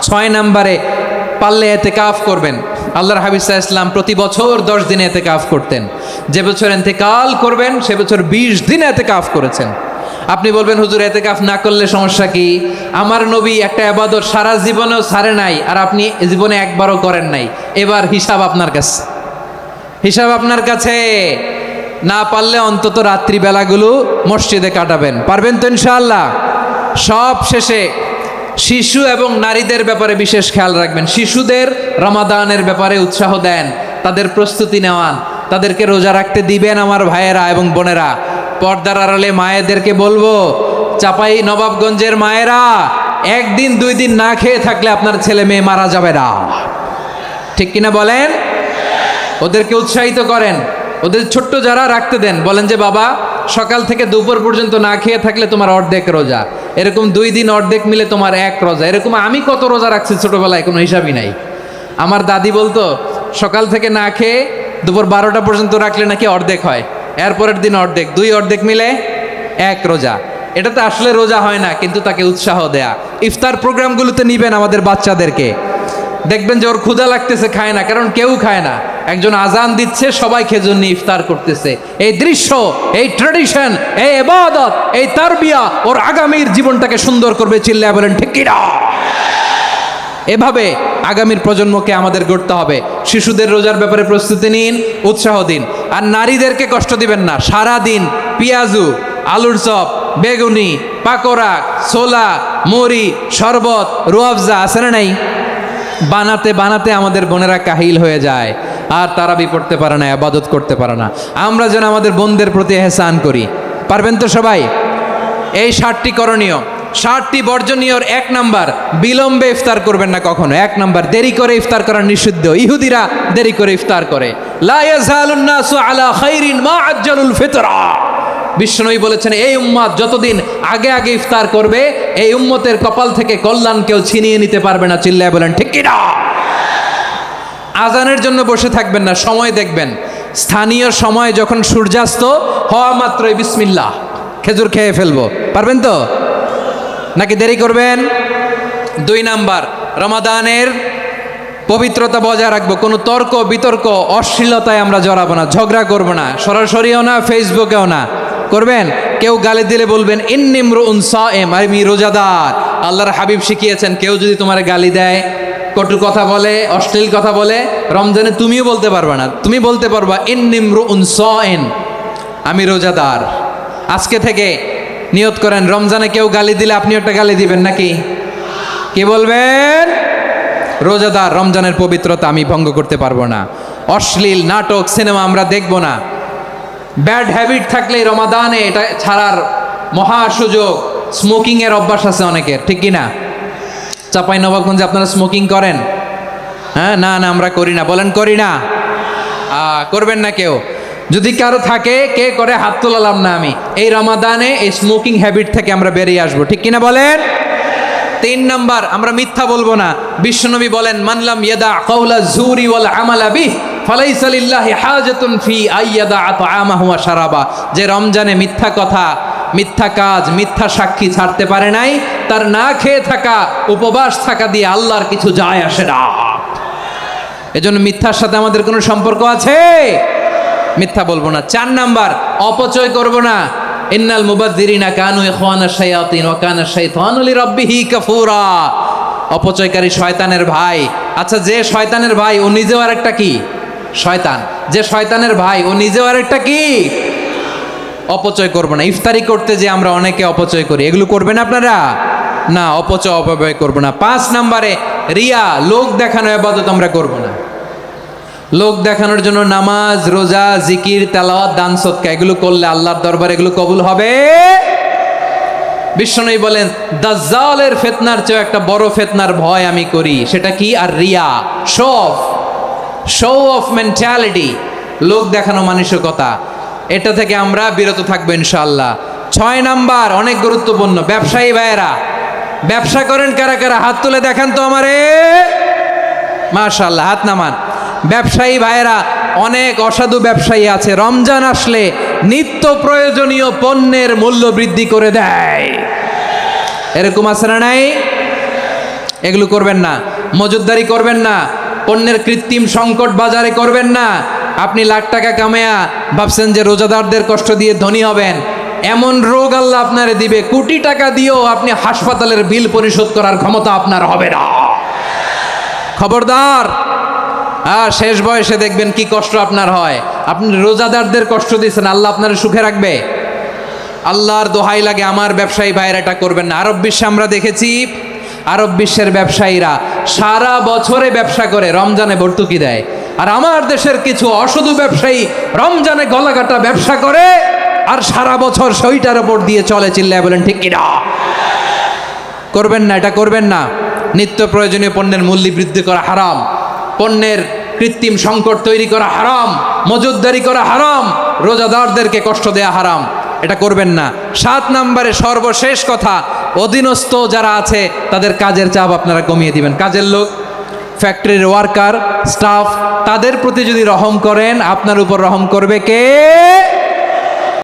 6 নম্বরে পারলে ইতিকাফ করবেন। আল্লাহর হাবিব সাল্লাল্লাহু আলাইহি ওয়াসাল্লাম প্রতি বছর 10 দিন ইতিকাফ করতেন। যে বছর ইন্তেকাল করবেন সে বছর 20 দিন ইতিকাফ করেছেন। আপনি বলবেন, হুজুর ইতিকাফ না করলে সমস্যা কি? আমার নবী একটা ইবাদত সারা জীবনেও ছাড়ে নাই, আর আপনি জীবনে একবারও করেন নাই। এবার হিসাব আপনার কাছে, হিসাব আপনার কাছে। না পারলে অন্তত রাত্রি বেলাগুলো মসজিদে কাটাবেন। পারবেন তো ইনশাআল্লাহ? সব শেষে শিশু এবং নারীদের ব্যাপারে বিশেষ খেয়াল রাখবেন। শিশুদের রমাদানের ব্যাপারে উৎসাহ দেন, তাদের প্রস্তুতি নেওয়ান, তাদেরকে রোজা রাখতে দিবেন। আমার ভাইয়েরা এবং বোনেরা, পর্দার আড়ালে মায়েদেরকে বলবো, চাপাই নবাবগঞ্জের মায়েরা, 1 দিন 2 দিন না খেয়ে থাকলে আপনার ছেলে মেয়ে মারা যাবে না, ঠিক কিনা বলেন? ওদেরকে উৎসাহিত করেন, ওদের ছোট্ট যারা রাখতে দেন, বলেন যে বাবা সকাল থেকে দুপুর পর্যন্ত না খেয়ে থাকলে তোমার অর্ধেক রোজা, এরকম 2 দিন অর্ধেক মিলে তোমার 1 রোজা। এরকম আমি কত রোজা রাখছি ছোটবেলায়, কোনো হিসাবই নাই। আমার দাদি বলতো সকাল থেকে না খেয়ে দুপুর 12টা পর্যন্ত রাখলে নাকি অর্ধেক হয়, এরপরের দিন অর্ধেক, 2 অর্ধেক মিলে 1 রোজা। এটা তো আসলে রোজা হয় না, কিন্তু তাকে উৎসাহ দেয়া। ইফতার প্রোগ্রামগুলোতে নিবেন আমাদের বাচ্চাদেরকে, দেখবেন যে ওর ক্ষুধা লাগতেছে, খায় না, কারণ কেউ খায় না। একজন আজান দিচ্ছে, সবাই খেজুর নিয়ে ইফতার করতেছে। এই দৃশ্য, এই ট্র্যাডিশন, এই ইবাদত, এই তারবিয়া ওর আগামীর জীবনটাকে সুন্দর করবে। চিল্লায় বলেন ঠিক কি না? এভাবে আগামীর প্রজন্মকে আমাদের গড়তে হবে। শিশুদের রোজার ব্যাপারে প্রস্তুতি নিন, উৎসাহ দিন। আর নারীদেরকে কষ্ট দিবেন না। সারা দিন পেঁয়াজু, আলুর চপ, বেগুনি, পাকোড়া, ছোলা, মুড়ি, শরবত, রুয়াবজা আছে না নাই? বানাতে বানাতে আমাদের বোনেরা কাহিল হয়ে যায়, আর তারাবি পড়তে পারে না, ইবাদত করতে পারে না। আমরা যেন আমাদের বোনদের প্রতি এহসান করি। পারবেন তো সবাই? এই 7টি করণীয়, 7টি বর্জনীয়। 1 নাম্বার, বিলম্বে ইফতার করবেন না কখনো। 1 নাম্বার, দেরি করে ইফতার করা নিষিদ্ধ। ইহুদিরা দেরি করে ইফতার করে। লা ইয়াজালুন নাসু আলা খাইরিন মা আজ্জালুল ফিতরা। বিশ্বনবী বলেছেন, এই উম্মত যতদিন আগে আগে ইফতার করবে, এই উম্মতের কপাল থেকে কল্যাণ কেউ ছিনিয়ে নিতে পারবে না। চিল্লায় বলেন ঠিক কি না? আজানের জন্য বসে থাকবেন না, সময় দেখবেন। স্থানীয় সময় যখন সূর্যাস্ত হওয়া মাত্রই বিসমিল্লাহ, খেজুর খেয়ে ফেলবো। পারবেন তো নাকি দেরি করবেন? 2 নাম্বার, রমাদানের পবিত্রতা বজায় রাখবো। কোনো তর্ক বিতর্ক অশ্লীলতায় আমরা জড়াবো না, ঝগড়া করবো না, সরাসরিও না, ফেসবুকেও না। করবেন? কেউ গালি দিলে বলবেন ইন্নিমরুউন সায়েম, আমি রোজাদার। আল্লাহর হাবিব শিখিয়েছেন, কেউ যদি তোমার গালি দেয়, কটু কথা বলে, অশ্লীল কথা বলে, রমজানে তুমিও বলতে পারবে না। তুমি বলতে পারবা ইন্নিমরুউন সায়েম, আমি রোজাদার। আজকে থেকে নিয়ত করেন, রমজানে কেউ গালি দিলে আপনি একটা গালি দিবেন নাকি? কি বলবেন? রোজাদার, রমজানের পবিত্রতা আমি ভঙ্গ করতে পারবো না। অশ্লীল নাটক সিনেমা আমরা দেখব না। ব্যাড হ্যাবিট থাকলে রমাদানে এটা ছাড়ার মহা সুযোগ। স্মোকিং এর অভ্যাস আছে অনেকের, ঠিক কি না? চাপাই নবাবগঞ্জে আপনারা স্মোকিং করেন? হ্যাঁ, না না আমরা করি না। বলেন করি না? করবেন না কেউ? যদি কারো থাকে, কে করে হাত তোলালাম না আমি। এই রমাদানে এই স্মোকিং হ্যাবিট থেকে আমরা বেরিয়ে আসবো, ঠিক কিনা বলেন? 3 নাম্বার, আমরা মিথ্যা বলবো না। বিশ্বনবী বলেন, মানলাম ইয়াদা কাওলা যুরি ওয়াল আমালা বিহ ফালাইসা লিল্লাহি হাজাতুন ফি আইয়াদা তাআমাহু ওয়া শারাবা। যে রমজানে মিথ্যা কথা, মিথ্যা কাজ, মিথ্যা সাক্ষী ছাড়তে পারে নাই, তার না খেয়ে থাকা, উপবাস থাকা দিয়ে আল্লাহর কিছু যায় আসে না। এজন্য মিথ্যার সাথে আমাদের কোনো সম্পর্ক আছে? মিথ্যা বলবো না। 4 নাম্বার, অপচয় করব না। ইন্নাল মুবাযযিরিনা কানু ইখওয়ানাশ শায়াতিন ওয়া কানা শাইতানু লিরাব্বিহি কাফুরা। অপচয়কারী শয়তানের ভাই। আচ্ছা, যে শয়তানের ভাই ও নিজেও আরেকটা কি? শয়তান। যে শয়তানের ভাই ও নিজেও আরেকটা কি? অপচয় করব না। ইফতারি করতে যে আমরা অনেকে অপচয় করি, এগুলো করবেন আপনারা? না, অপচয় অপব্যয় করব না। 5 নাম্বারে, রিয়া, লোক দেখানো ইবাদত আমরা করব না। লোক দেখানোর জন্য নামাজ, রোজা, জিকির, তেলাওয়াত, দান সদকা এগুলো করলে আল্লাহর দরবারে এগুলো কবুল হবে? বিশ্বনবী বলেন, দাজ্জালের ফিতনার চেয়ে একটা বড় ফিতনার ভয় আমি করি। সেটা কি? আর রিয়া, শো অফ মেন্টালিটি, লোক দেখানো মানসিকতা। এটা থেকে আমরা বিরত থাকবো ইনশাআল্লাহ। 6 নাম্বার, অনেক গুরুত্বপূর্ণ। ব্যবসায়ী ভাইয়েরা, ব্যবসা করেন কারা কারা? হাত তুলে দেখান তো আমারে। মাশাআল্লাহ, হাত নামান। ব্যবসায়ী ভাইয়েরা, অনেক অসাধু ব্যবসায়ী আছে, রমজান আসলে নিত্য প্রয়োজনীয় পণ্যের মূল্য বৃদ্ধি করে দেয়। এরকম আছে না নাই? এগুলো করবেন না। মজুদদারি করবেন না। পণ্যের কৃত্রিম সংকট বাজারে করবেন না। আপনি লাখ টাকা কামায়া ভাবছেন যে রোজাদারদের কষ্ট দিয়ে ধনী হবেন। এমন রোগ আল্লাহ আপনারে দিবে, কোটি টাকা দিয়েও আপনি হাসপাতালের বিল পরিশোধ করার ক্ষমতা আপনার হবে না। খবরদার। শেষ বয়সে দেখবেন কি কষ্ট আপনার হয়। আপনি রোজাদারদের কষ্ট দিয়েছেন, আল্লাহ আপনার সুখে রাখবে? আল্লাহর দোহাই লাগে, আমার ব্যবসায়ী ভাইয়েরা এটা করবেন না। আরব বিশ্বে আমরা দেখেছি, আরব বিশ্বের ব্যবসায়ীরা সারা বছরে ব্যবসা করে, রমজানে ভর্তুকি দেয়। আর আমার দেশের কিছু অসাধু ব্যবসায়ী রমজানে গলাকাটা ব্যবসা করে আর সারা বছর সেইটার উপর দিয়ে চলে। চিল্লায় বলেন ঠিক কিনা? করবেন না, এটা করবেন না। নিত্য প্রয়োজনীয় পণ্যের মূল্য বৃদ্ধি করা হারাম, পণ্যের কৃত্রিম সংকট তৈরি করা হারাম, মজুদদারি করা হারাম, রোজাদারদেরকে কষ্ট দেয়া হারাম। এটা করবেন না। 7 নাম্বারে সর্বশেষ কথা, অধীনস্থ যারা আছে তাদের কাজের চাপ আপনারা কমিয়ে দিবেন। কাজের লোক, ফ্যাক্টরির ওয়ার্কার, স্টাফ, তাদের প্রতি যদি রহম করেন, আপনার উপর রহম করবে কে?